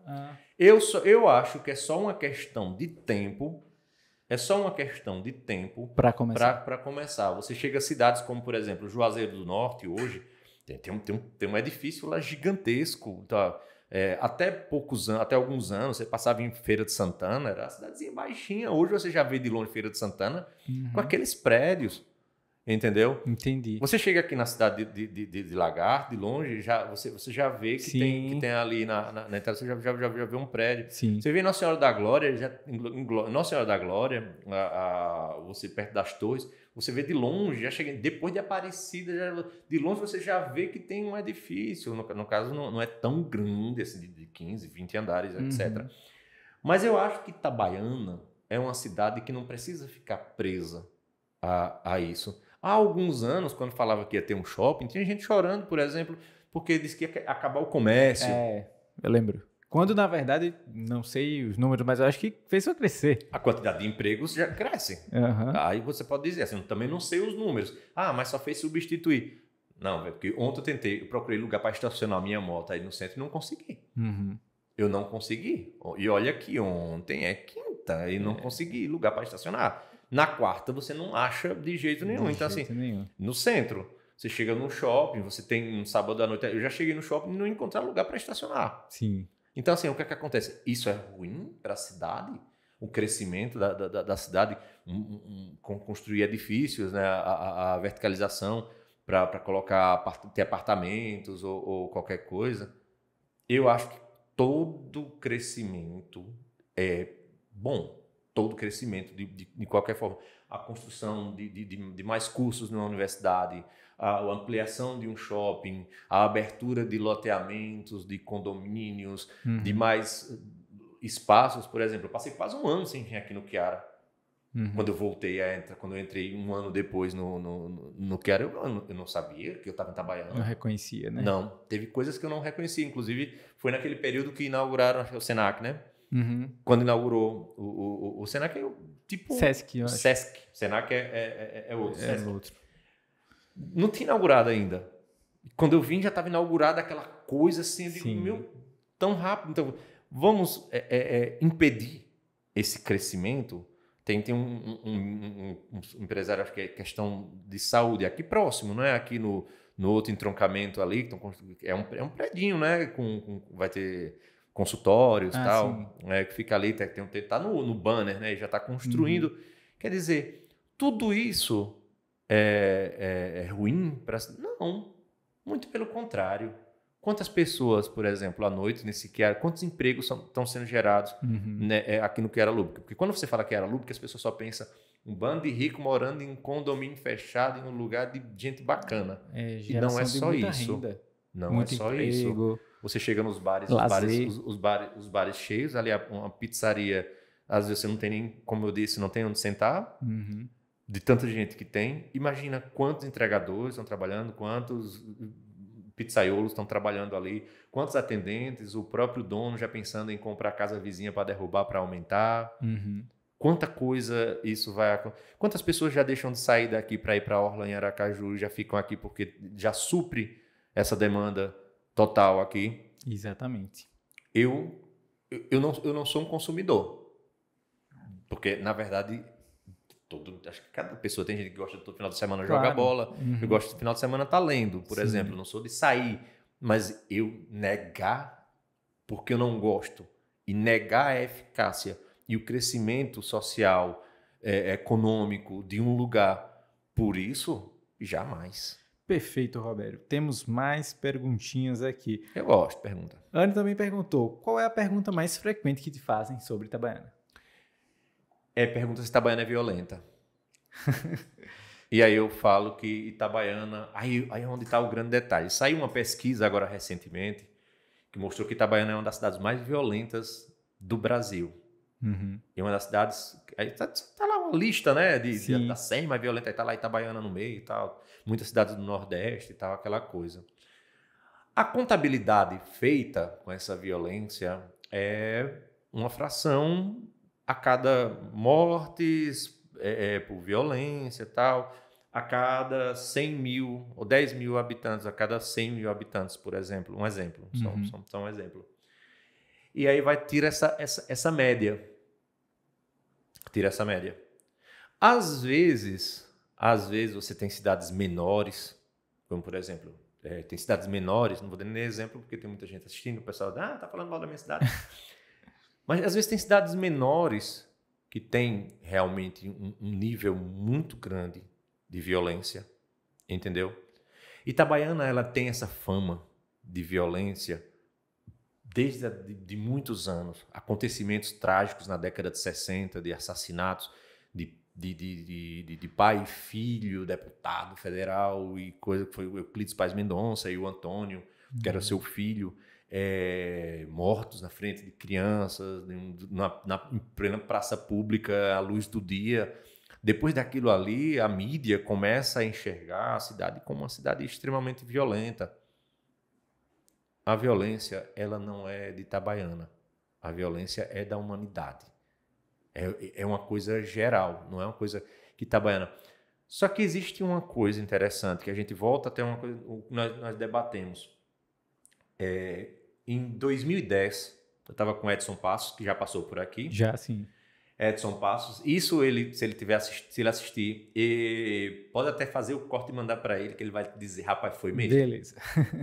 Eu acho que é só uma questão de tempo. É só uma questão de tempo para começar. Você chega a cidades como, por exemplo, Juazeiro do Norte, hoje, tem um edifício lá gigantesco, tá? Até alguns anos, você passava em Feira de Santana, era uma cidadezinha baixinha. Hoje você já vê de longe Feira de Santana com aqueles prédios, entendeu? Entendi. Você chega aqui na cidade de Lagarto, de longe, você já vê que tem ali na entrada, você já vê um prédio. Sim. Você vê Nossa Senhora da Glória, Nossa Senhora da Glória, você perto das torres, você vê de longe, já chega depois de Aparecida, de longe você já vê que tem um edifício. No caso, não é tão grande, assim, de 15, 20 andares, etc. Mas eu acho que Itabaiana é uma cidade que não precisa ficar presa a isso. Há alguns anos, quando falava que ia ter um shopping, tinha gente chorando, por exemplo, porque disse que ia acabar o comércio. Eu lembro. Quando, na verdade, não sei os números, mas eu acho que fez só crescer. A quantidade de empregos já cresce. Aí você pode dizer assim, eu também não sei os números. Mas só fez substituir. Não, porque ontem eu procurei lugar para estacionar a minha moto aí no centro e não consegui. Eu não consegui. E olha que ontem é quinta e não consegui lugar para estacionar. Na quarta você não acha de jeito nenhum. No centro, você chega no shopping, você tem um sábado à noite. Eu já cheguei no shopping e não encontrar lugar para estacionar. Sim. Então, assim, o que é que acontece? Isso é ruim para a cidade? O crescimento da cidade, construir edifícios, né? A verticalização para ter apartamentos ou qualquer coisa. Eu acho que todo crescimento é bom. Todo crescimento, de qualquer forma. A construção de mais cursos na universidade, a ampliação de um shopping, a abertura de loteamentos, de condomínios, de mais espaços. Por exemplo, eu passei quase um ano sem vir aqui no Chiara. Quando eu voltei quando eu entrei um ano depois no Chiara, eu não sabia que eu estava em Itabaiana. Não reconhecia, né? Não, teve coisas que eu não reconhecia. Inclusive, foi naquele período que inauguraram o Senac, né? Quando inaugurou o Senac, tipo... Sesc, eu acho. Sesc. Senac é outro. É outro. Não tinha inaugurado ainda. Quando eu vim, já estava inaugurada aquela coisa assim, eu digo, meu, tão rápido. Então, vamos impedir esse crescimento. Tem um empresário, acho que é questão de saúde, aqui próximo, né? Aqui no outro entroncamento ali, é um predinho, né? Vai ter consultórios e tal, né? Que fica ali, tá no banner, né? Já está construindo. Uhum. Quer dizer, tudo isso é ruim para... Não, muito pelo contrário. Quantas pessoas, por exemplo, à noite, quantos empregos estão sendo gerados né, aqui no Chiara Lúbica? Porque quando você fala Chiara Lúbica, as pessoas só pensam um bando de rico morando em um condomínio fechado, em um lugar de gente bacana. E não é só isso. Renda, não é só emprego, isso. Você chega nos bares, os bares cheios, ali uma pizzaria, às vezes você não tem nem, como eu disse, não tem onde sentar, de tanta gente que tem. Imagina quantos entregadores estão trabalhando, quantos pizzaiolos estão trabalhando ali, quantos atendentes, o próprio dono já pensando em comprar a casa vizinha para derrubar, para aumentar. Quanta coisa isso vai... Quantas pessoas já deixam de sair daqui para ir para Orla, em Aracaju, e já ficam aqui porque já supre essa demanda total aqui. Exatamente. Eu não sou um consumidor, porque, na verdade... acho que cada pessoa, tem gente que gosta de todo final de semana jogar bola, eu gosto de final de semana estar lendo, por exemplo, não sou de sair, mas eu negar porque eu não gosto e negar a eficácia e o crescimento social, econômico de um lugar, por isso, jamais. Perfeito, Roberto. Temos mais perguntinhas aqui. Eu gosto de pergunta. Anne também perguntou, qual é a pergunta mais frequente que te fazem sobre Itabaiana? Pergunta se Itabaiana é violenta. E aí eu falo que Itabaiana... Aí onde está o grande detalhe. Saiu uma pesquisa agora recentemente que mostrou que Itabaiana é uma das cidades mais violentas do Brasil. E uma das cidades... Aí tá lá uma lista, né? Da 100 mais violenta. Aí tá lá Itabaiana no meio e tal. Muitas cidades do Nordeste e tal, aquela coisa. A contabilidade feita com essa violência é uma fração... a cada mortes por violência e tal, a cada 100 mil ou 10 mil habitantes, a cada 100 mil habitantes, por exemplo. Um exemplo, só um exemplo. E aí vai tirar essa média. Tira essa média. Às vezes você tem cidades menores, como por exemplo, tem cidades menores, não vou dar nem exemplo porque tem muita gente assistindo, o pessoal tá falando mal da minha cidade. Mas às vezes tem cidades menores que têm realmente um nível muito grande de violência, entendeu? Itabaiana, ela tem essa fama de violência desde de muitos anos. Acontecimentos trágicos na década de 60, de assassinatos de pai e filho, deputado federal, e coisa que foi o Euclides Paz Mendonça e o Antônio, que era seu filho. Mortos na frente de crianças, em plena praça pública, à luz do dia. Depois daquilo ali, a mídia começa a enxergar a cidade como uma cidade extremamente violenta. A violência, ela não é de Itabaiana. A violência é da humanidade. É uma coisa geral, não é uma coisa que Itabaiana... Só que existe uma coisa interessante, que a gente volta até uma coisa que nós debatemos. Em 2010, eu estava com Edson Passos, que já passou por aqui. Já, sim. Edson Passos. Isso, se ele assistir, pode até fazer o corte e mandar para ele, que ele vai dizer, rapaz, foi mesmo. Beleza.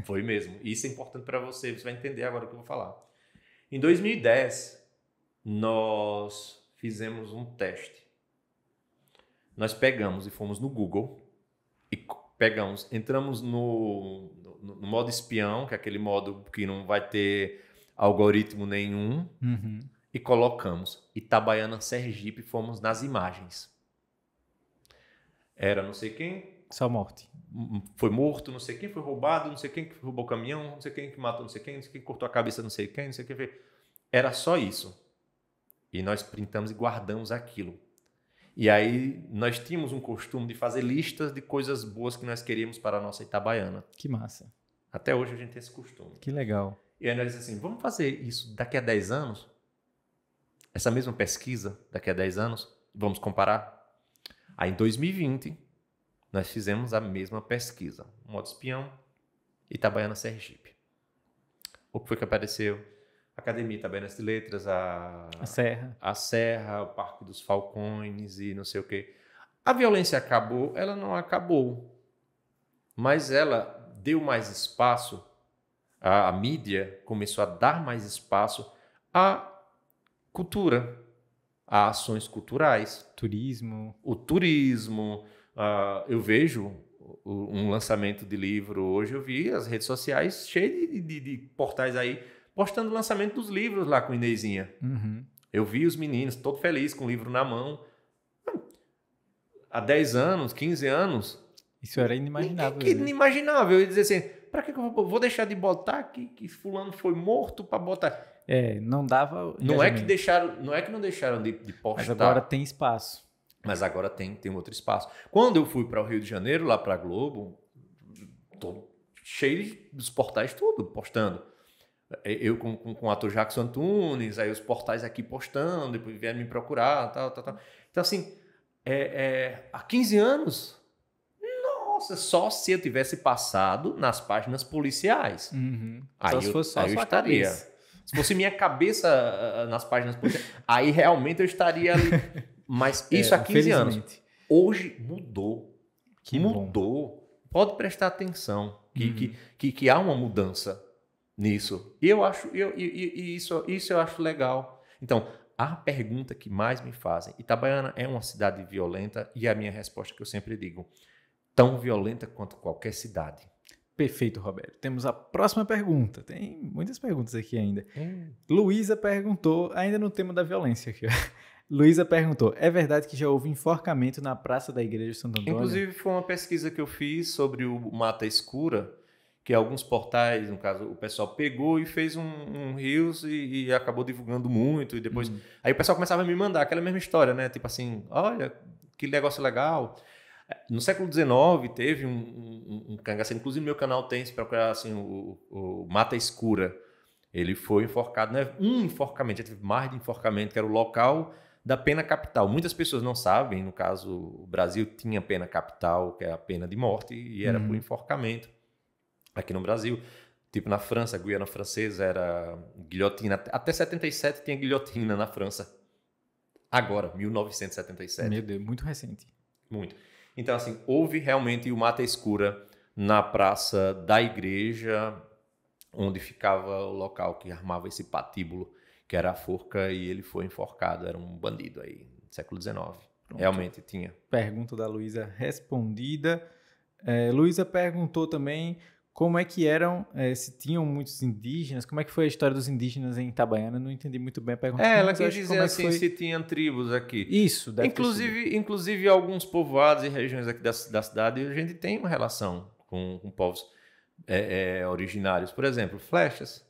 Foi mesmo. Isso é importante para você vai entender agora o que eu vou falar. Em 2010, nós fizemos um teste. Nós pegamos e fomos no Google e entramos no modo espião, que é aquele modo que não vai ter algoritmo nenhum, e colocamos Itabaiana, Sergipe, fomos nas imagens. Era não sei quem... Só morte. Foi morto, não sei quem, foi roubado, não sei quem que roubou o caminhão, não sei quem que matou, não sei quem que cortou a cabeça, não sei quem, não sei quem. Era só isso. E nós printamos e guardamos aquilo. E aí nós tínhamos um costume de fazer listas de coisas boas que nós queríamos para a nossa Itabaiana. Que massa. Até hoje a gente tem esse costume. Que legal. E aí nós dissemos assim, vamos fazer isso daqui a 10 anos? Essa mesma pesquisa daqui a 10 anos? Vamos comparar? Aí em 2020, nós fizemos a mesma pesquisa. Modo espião, Itabaiana, Sergipe. O que foi que apareceu? Academia Itabaiana de Letras, a Serra, o Parque dos Falcões e não sei o quê. A violência acabou? Ela não acabou. Mas ela deu mais espaço, a mídia começou a dar mais espaço à cultura, a ações culturais. O turismo. Eu vejo um lançamento de livro hoje, eu vi as redes sociais cheias de portais aí, postando o lançamento dos livros lá com Inezinha. Uhum. Eu vi os meninos todos felizes com o livro na mão. Há 10 anos, 15 anos... Isso era inimaginável. Inimaginável. Eu ia dizer assim, para que eu vou deixar de botar que fulano foi morto para botar? Não dava... Não é que não deixaram de postar. Mas agora tem espaço. Mas agora tem outro espaço. Quando eu fui para o Rio de Janeiro, lá para a Globo, tô cheio dos portais tudo postando. Eu com o ator Jackson Antunes, aí os portais aqui postando, depois vieram me procurar, tal. Então, assim, há 15 anos... Nossa, só se eu tivesse passado nas páginas policiais. Uhum. Aí só se fosse só eu estaria. Cabeça. Se fosse minha cabeça nas páginas policiais, aí realmente eu estaria ali. Mas isso há 15 anos. Hoje mudou. Mudou. Bom. Pode prestar atenção que há uma mudança nisso. E eu acho isso eu acho legal. Então, a pergunta que mais me fazem: Itabaiana é uma cidade violenta? E a minha resposta que eu sempre digo: tão violenta quanto qualquer cidade. Perfeito, Roberto. Temos a próxima pergunta. Tem muitas perguntas aqui ainda. Luísa perguntou, ainda no tema da violência aqui. Luísa perguntou, é verdade que já houve enforcamento na Praça da Igreja de Santo Antônio? Inclusive, foi uma pesquisa que eu fiz sobre o Mata Escura, que alguns portais, no caso, o pessoal pegou e fez um Reels e acabou divulgando muito. E depois... Aí o pessoal começava a me mandar aquela mesma história, né? Tipo assim, olha, que negócio legal... No século XIX teve um cangaceiro, inclusive no meu canal tem, se procurar assim, o Mata Escura. Ele foi enforcado, não é um enforcamento, já teve mais de enforcamento, que era o local da pena capital. Muitas pessoas não sabem, no caso, o Brasil tinha pena capital, que é a pena de morte, e era por enforcamento. Aqui no Brasil, tipo na França, a Guiana Francesa era guilhotina. Até 77 tinha guilhotina na França. Agora, 1977. Meu Deus, muito recente. Muito. Então, assim, houve realmente o Mata Escura na Praça da Igreja, onde ficava o local que armava esse patíbulo, que era a forca, e ele foi enforcado. Era um bandido aí, no século XIX. Pronto. Realmente tinha. Pergunta da Luísa respondida. Luísa perguntou também como é que eram, se tinham muitos indígenas, como é que foi a história dos indígenas em Itabaiana? Eu não entendi muito bem a pergunta. Ela quis dizer assim, se tinham tribos aqui. Isso, deve inclusive alguns povoados e regiões aqui da cidade, a gente tem uma relação com povos originários. Por exemplo, Flechas.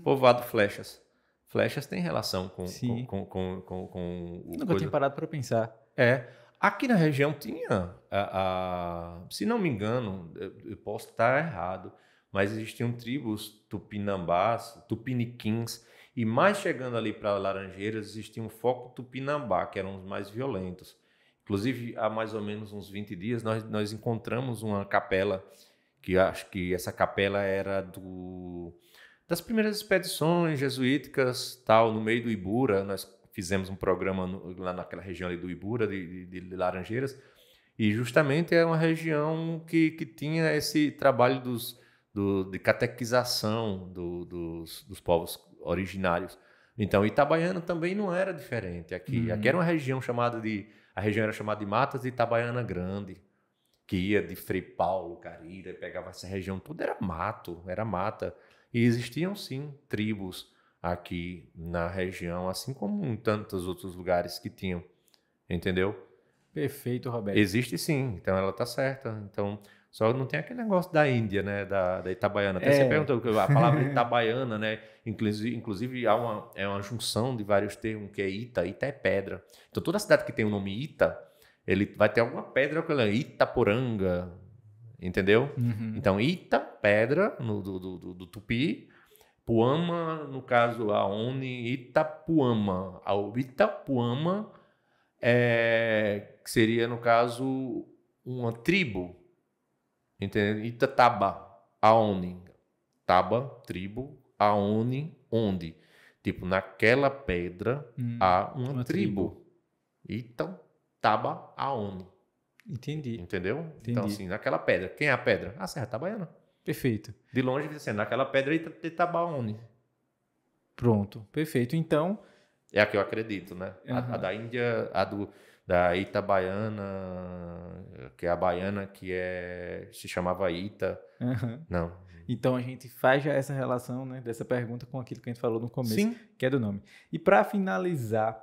Povoado Flechas. Flechas tem relação com o Nunca tinha parado para pensar. Aqui na região tinha, se não me engano, eu posso estar errado, mas existiam tribos tupinambás, tupiniquins, e mais chegando ali para Laranjeiras, existia um foco tupinambá, que eram os mais violentos. Inclusive, há mais ou menos uns 20 dias, nós encontramos uma capela, que acho que essa capela era das primeiras expedições jesuíticas, tal, no meio do Ibura. Nós fizemos um programa lá naquela região ali do Ibura, de Laranjeiras, e justamente é uma região que tinha esse trabalho de catequização dos povos originários. Então, Itabaiana também não era diferente. Aqui era uma região a região era chamada de Matas de Itabaiana Grande, que ia de Frei Paulo, Carira, pegava essa região toda, era mata. E existiam, sim, tribos aqui na região, assim como em tantos outros lugares que tinham, entendeu? Perfeito, Roberto. Existe sim, então ela tá certa. Então, só não tem aquele negócio da Índia, né, da Itabaiana. Até você perguntou, a palavra Itabaiana, né, inclusive é uma junção de vários termos, que é Ita é pedra. Então, toda cidade que tem o nome Ita, ele vai ter alguma pedra, Itaporanga, entendeu? Então, Ita, pedra, do Tupi, Puama, no caso, Aone, Itapuama. O Itapuama que seria, no caso, uma tribo, entendeu? Itataba, aonde? Taba, tribo, aonde, onde? Tipo, naquela pedra há uma tribo. Então, Taba, aonde? Entendi. Entendeu? Entendi. Então, assim, naquela pedra. Quem é a pedra? A Serra Itabaiana. Perfeito. De longe, assim, naquela pedra Itabaúne. Pronto, perfeito. Então... É a que eu acredito, né? A da Índia, da Itabaiana, que é a baiana, se chamava Ita. Não. Então, a gente faz já essa relação, né, dessa pergunta com aquilo que a gente falou no começo, Sim. Que é do nome. E para finalizar,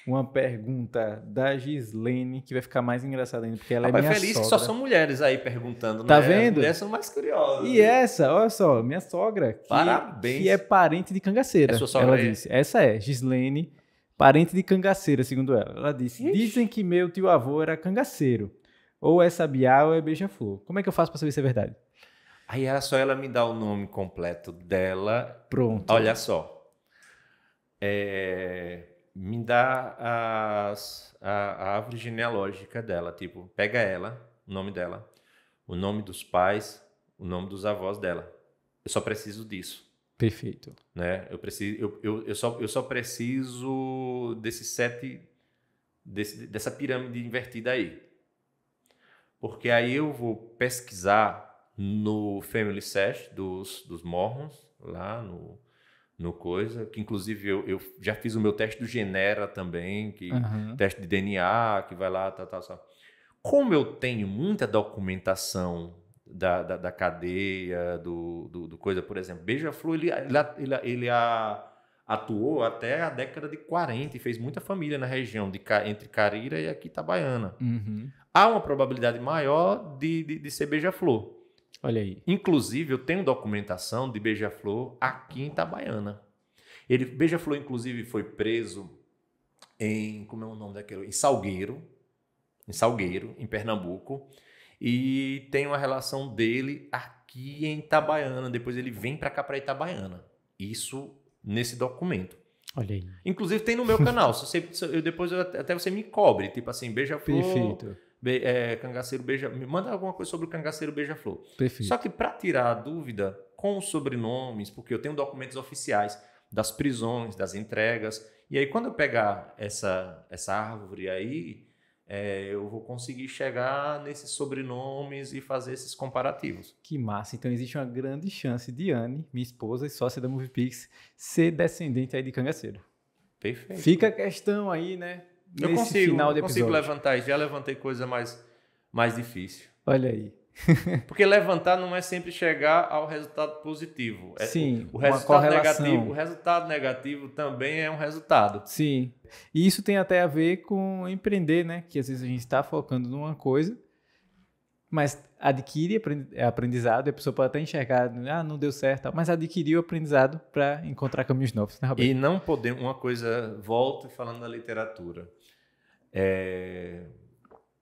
uma pergunta da Gislene, que vai ficar mais engraçada ainda, porque ela é minha sogra. Feliz que só são mulheres aí perguntando, tá né? vendo? As mulheres são mais curiosas. E essa, olha só, minha sogra, que é parente de cangaceira. É sua sogra? Ela disse, essa é, Gislene, parente de cangaceira, segundo ela. Ela disse, dizem que meu tio-avô era cangaceiro. Ou é sabiá ou é beija-flor. Como é que eu faço para saber se é verdade? Aí era só ela me dar o nome completo dela. Pronto. Olha só. Me dá a árvore genealógica dela. Tipo, pega ela, o nome dela, o nome dos pais, o nome dos avós dela. Eu só preciso disso. Perfeito. Né? Eu só preciso desses 7... dessa pirâmide invertida aí. Porque aí eu vou pesquisar no Family Search dos Mormons, lá no coisa, que inclusive eu já fiz o meu teste do Genera também, teste de DNA, que vai lá, tal. Como eu tenho muita documentação da cadeia, do coisa, por exemplo, Beija-Flor, ele atuou até a década de 40 e fez muita família na região entre Carira e aqui Itabaiana. Há uma probabilidade maior de ser Beija-Flor. Olha aí. Inclusive, eu tenho documentação de Beija-Flor aqui em Itabaiana. Beija-Flor, inclusive, foi preso como é o nome daquele? Em Salgueiro, em Pernambuco. E tem uma relação dele aqui em Itabaiana. Depois ele vem para cá, para Itabaiana. Isso nesse documento. Olha aí. Inclusive tem no meu canal. Depois até você me cobre. Tipo assim, Beija-Flor... Perfeito. Cangaceiro Beija-Flor. Me manda alguma coisa sobre o Cangaceiro Beija-Flor. Perfeito. Só que para tirar a dúvida com os sobrenomes, porque eu tenho documentos oficiais das prisões, das entregas, e aí quando eu pegar essa árvore aí, eu vou conseguir chegar nesses sobrenomes e fazer esses comparativos. Que massa. Então existe uma grande chance de Anne, minha esposa e sócia da MoviePix, ser descendente aí de cangaceiro. Perfeito. Fica a questão aí, né? Eu consigo levantar isso. Já levantei coisa mais difícil. Olha aí. Porque levantar não é sempre chegar ao resultado positivo. Sim, o resultado negativo também é um resultado. Sim. E isso tem até a ver com empreender, né? Que às vezes a gente está focando numa coisa, mas adquire aprendizado, e a pessoa pode até enxergar, não deu certo, mas adquiriu aprendizado para encontrar caminhos novos, né, Roberto? E não podemos, uma coisa, volto falando da literatura,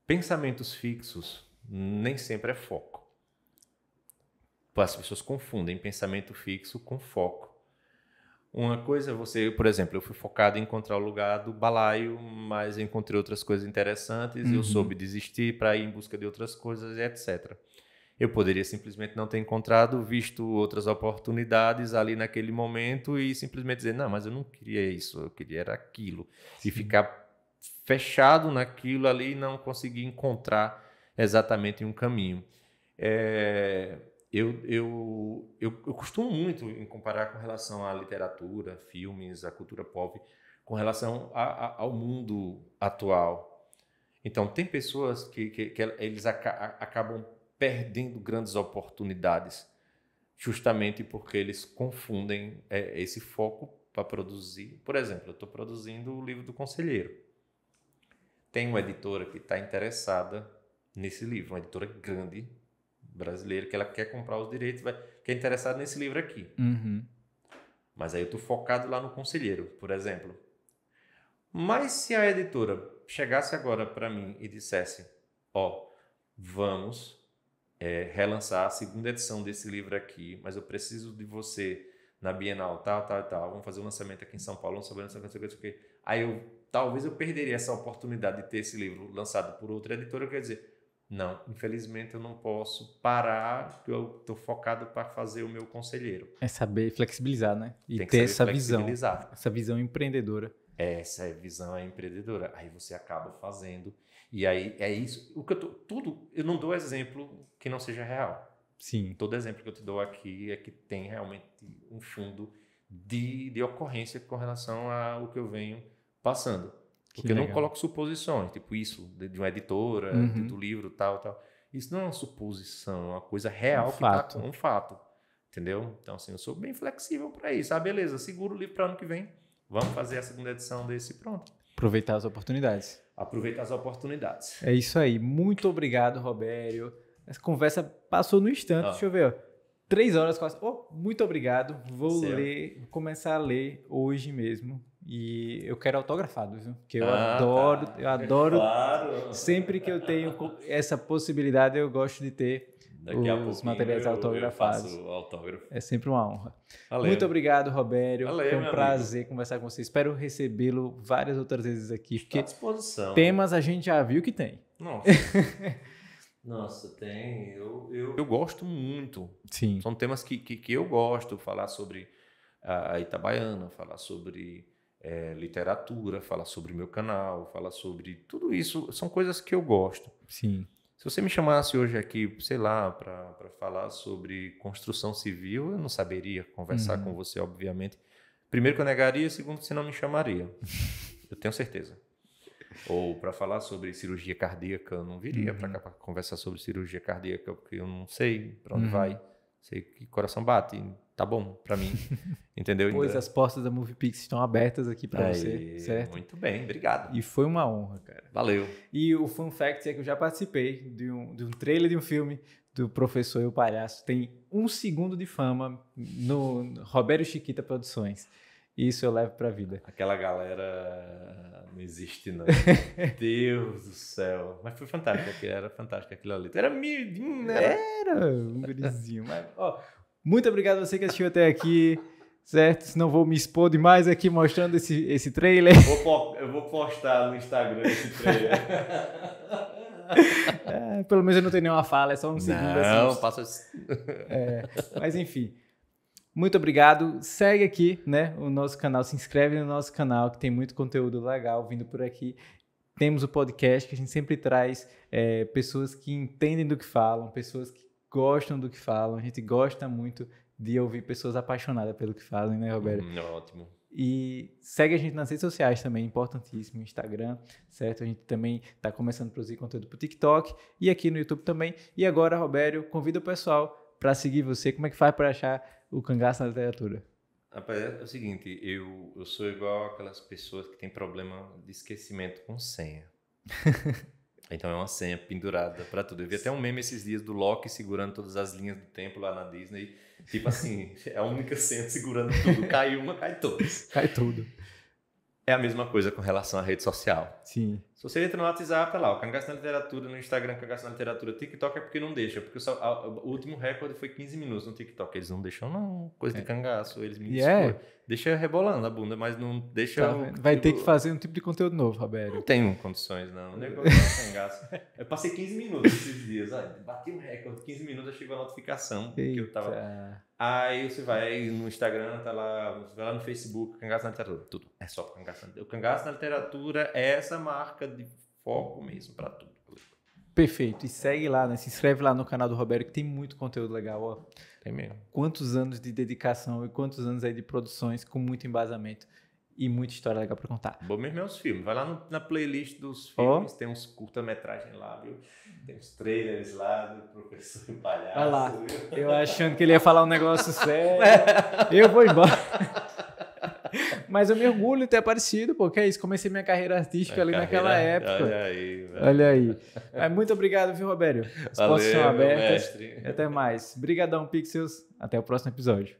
pensamentos fixos nem sempre é foco. As pessoas confundem pensamento fixo com foco. Uma coisa por exemplo, eu fui focado em encontrar o lugar do balaio, mas encontrei outras coisas interessantes, eu soube desistir para ir em busca de outras coisas, etc. Eu poderia simplesmente não ter encontrado, visto outras oportunidades ali naquele momento e simplesmente dizer, não, mas eu não queria isso, eu queria era aquilo. Sim. E ficar fechado naquilo ali e não conseguir encontrar exatamente um caminho. Eu costumo muito em comparar com relação à literatura, filmes, à cultura pop, com relação ao mundo atual. Então, tem pessoas que eles acabam perdendo grandes oportunidades, justamente porque eles confundem esse foco para produzir. Por exemplo, eu estou produzindo o livro do Conselheiro. Tem uma editora que está interessada nesse livro, uma editora grande, brasileira, que ela quer comprar os direitos, que é interessada nesse livro aqui. Mas aí eu estou focado lá no Conselheiro, por exemplo. Mas se a editora chegasse agora para mim e dissesse, vamos relançar a segunda edição desse livro aqui, mas eu preciso de você na Bienal, tal, vamos fazer um lançamento aqui em São Paulo, vamos saber não sei o que. Aí talvez eu perderia essa oportunidade de ter esse livro lançado por outra editora, quer dizer, Não, infelizmente eu não posso parar, porque eu estou focado para fazer o meu conselheiro. É saber flexibilizar, né? E ter essa visão empreendedora. Essa visão é empreendedora. Aí você acaba fazendo. E aí é isso. O que eu não dou exemplo que não seja real. Sim. Todo exemplo que eu te dou aqui é que tem realmente um fundo de ocorrência com relação ao que eu venho passando. Porque eu não coloco suposições, tipo isso, de uma editora, do livro, tal. Isso não é uma suposição, é uma coisa real que está com um fato. Entendeu? Então, assim, eu sou bem flexível para isso. Beleza, seguro o livro para ano que vem. Vamos fazer a segunda edição desse, pronto. Aproveitar as oportunidades. Aproveitar as oportunidades. É isso aí. Muito obrigado, Robério. Essa conversa passou no instante. Deixa eu ver. 3 horas quase. Muito obrigado. Vou começar a ler hoje mesmo. E eu quero autografado, viu? Porque eu adoro. Claro. Sempre que eu tenho essa possibilidade, eu gosto de ter os materiais autografados. Eu faço autógrafo. É sempre uma honra. Valeu. Muito obrigado, Robério. Valeu, foi um prazer conversar com você. Espero recebê-lo várias outras vezes aqui. Porque à disposição. Temas a gente já viu que tem. Nossa, tem. Eu gosto muito. Sim. São temas que eu gosto. Falar sobre a Itabaiana, falar sobre literatura, falar sobre o meu canal, falar sobre tudo isso. São coisas que eu gosto. Sim. Se você me chamasse hoje aqui, sei lá, para falar sobre construção civil, eu não saberia conversar com você, obviamente. Primeiro que eu negaria, segundo que você não me chamaria. Eu tenho certeza. Ou para falar sobre cirurgia cardíaca, eu não viria para cá para conversar sobre cirurgia cardíaca, porque eu não sei para onde vai. Sei que coração bate, tá bom para mim. Entendeu? Pois as portas da MoviePix estão abertas aqui para você, certo? Muito bem, obrigado. E foi uma honra, cara. Valeu. E o fun fact é que eu já participei de um trailer de um filme do Professor e o Palhaço. Tem 1 segundo de fama no Robério Chiquita Produções. Isso eu levo pra vida. Aquela galera não existe, não. Deus do céu. Mas foi fantástico, era fantástico aquilo ali. Era miudinho, né? Era um gurizinho. Mas, muito obrigado a você que assistiu até aqui, certo? Senão vou me expor demais aqui mostrando esse trailer. Eu vou postar no Instagram esse trailer. Pelo menos eu não tenho nenhuma fala, é só 1 segundo assim. Não, passa... Mas enfim. Muito obrigado. Segue aqui, né, o nosso canal. Se inscreve no nosso canal, que tem muito conteúdo legal vindo por aqui. Temos o podcast, que a gente sempre traz pessoas que entendem do que falam, pessoas que gostam do que falam. A gente gosta muito de ouvir pessoas apaixonadas pelo que fazem, né, Roberto? Ótimo. E segue a gente nas redes sociais também, importantíssimo, Instagram, certo? A gente também está começando a produzir conteúdo para o TikTok e aqui no YouTube também. E agora, Robério, convida o pessoal para seguir você. Como é que faz para achar o Cangaço na Literatura? Rapaz, é o seguinte, eu sou igual aquelas pessoas que têm problema de esquecimento com senha. Então é uma senha pendurada para tudo. Eu vi até um meme esses dias do Loki segurando todas as linhas do tempo lá na Disney. Tipo assim, é a única senha segurando tudo. Cai uma, cai todas. Cai tudo. É a mesma coisa com relação à rede social. Sim. Se você entra no WhatsApp, tá lá, o Cangaço na Literatura, no Instagram, Cangaço na Literatura, TikTok é porque não deixa, porque o último recorde foi 15 minutos no TikTok. Eles não deixam, não, coisa de cangaço, eles me desculpam. Deixa rebolando a bunda, mas não deixa... Vai ter que fazer um tipo de conteúdo novo, Roberto. Não tenho condições, não. O negócio é cangaço. Eu passei 15 minutos esses dias, bati um recorde, 15 minutos, chegou a notificação que eu tava... Aí você vai no Instagram, tá lá, você vai lá no Facebook, Cangaço na Literatura, tudo. É só Cangaço na Literatura. O Cangaço na Literatura é essa marca de foco mesmo para tudo. Perfeito. E segue lá, né? Se inscreve lá no canal do Roberto, que tem muito conteúdo legal. Ó. Tem mesmo. Quantos anos de dedicação e quantos anos aí de produções com muito embasamento e muita história legal para contar. Bom mesmo é os filmes. Vai lá na playlist dos filmes, tem uns curta-metragem lá, viu? Tem uns trailers lá do Professor e o Palhaço. Olha lá, eu achando que ele ia falar um negócio sério. Eu vou embora. Mas eu me orgulho de ter aparecido, porque é isso, comecei minha carreira artística naquela época. Olha aí, velho. Olha aí. Muito obrigado, viu, Robério? As portas estão abertas. Mestre. Até mais. Brigadão, Pixels. Até o próximo episódio.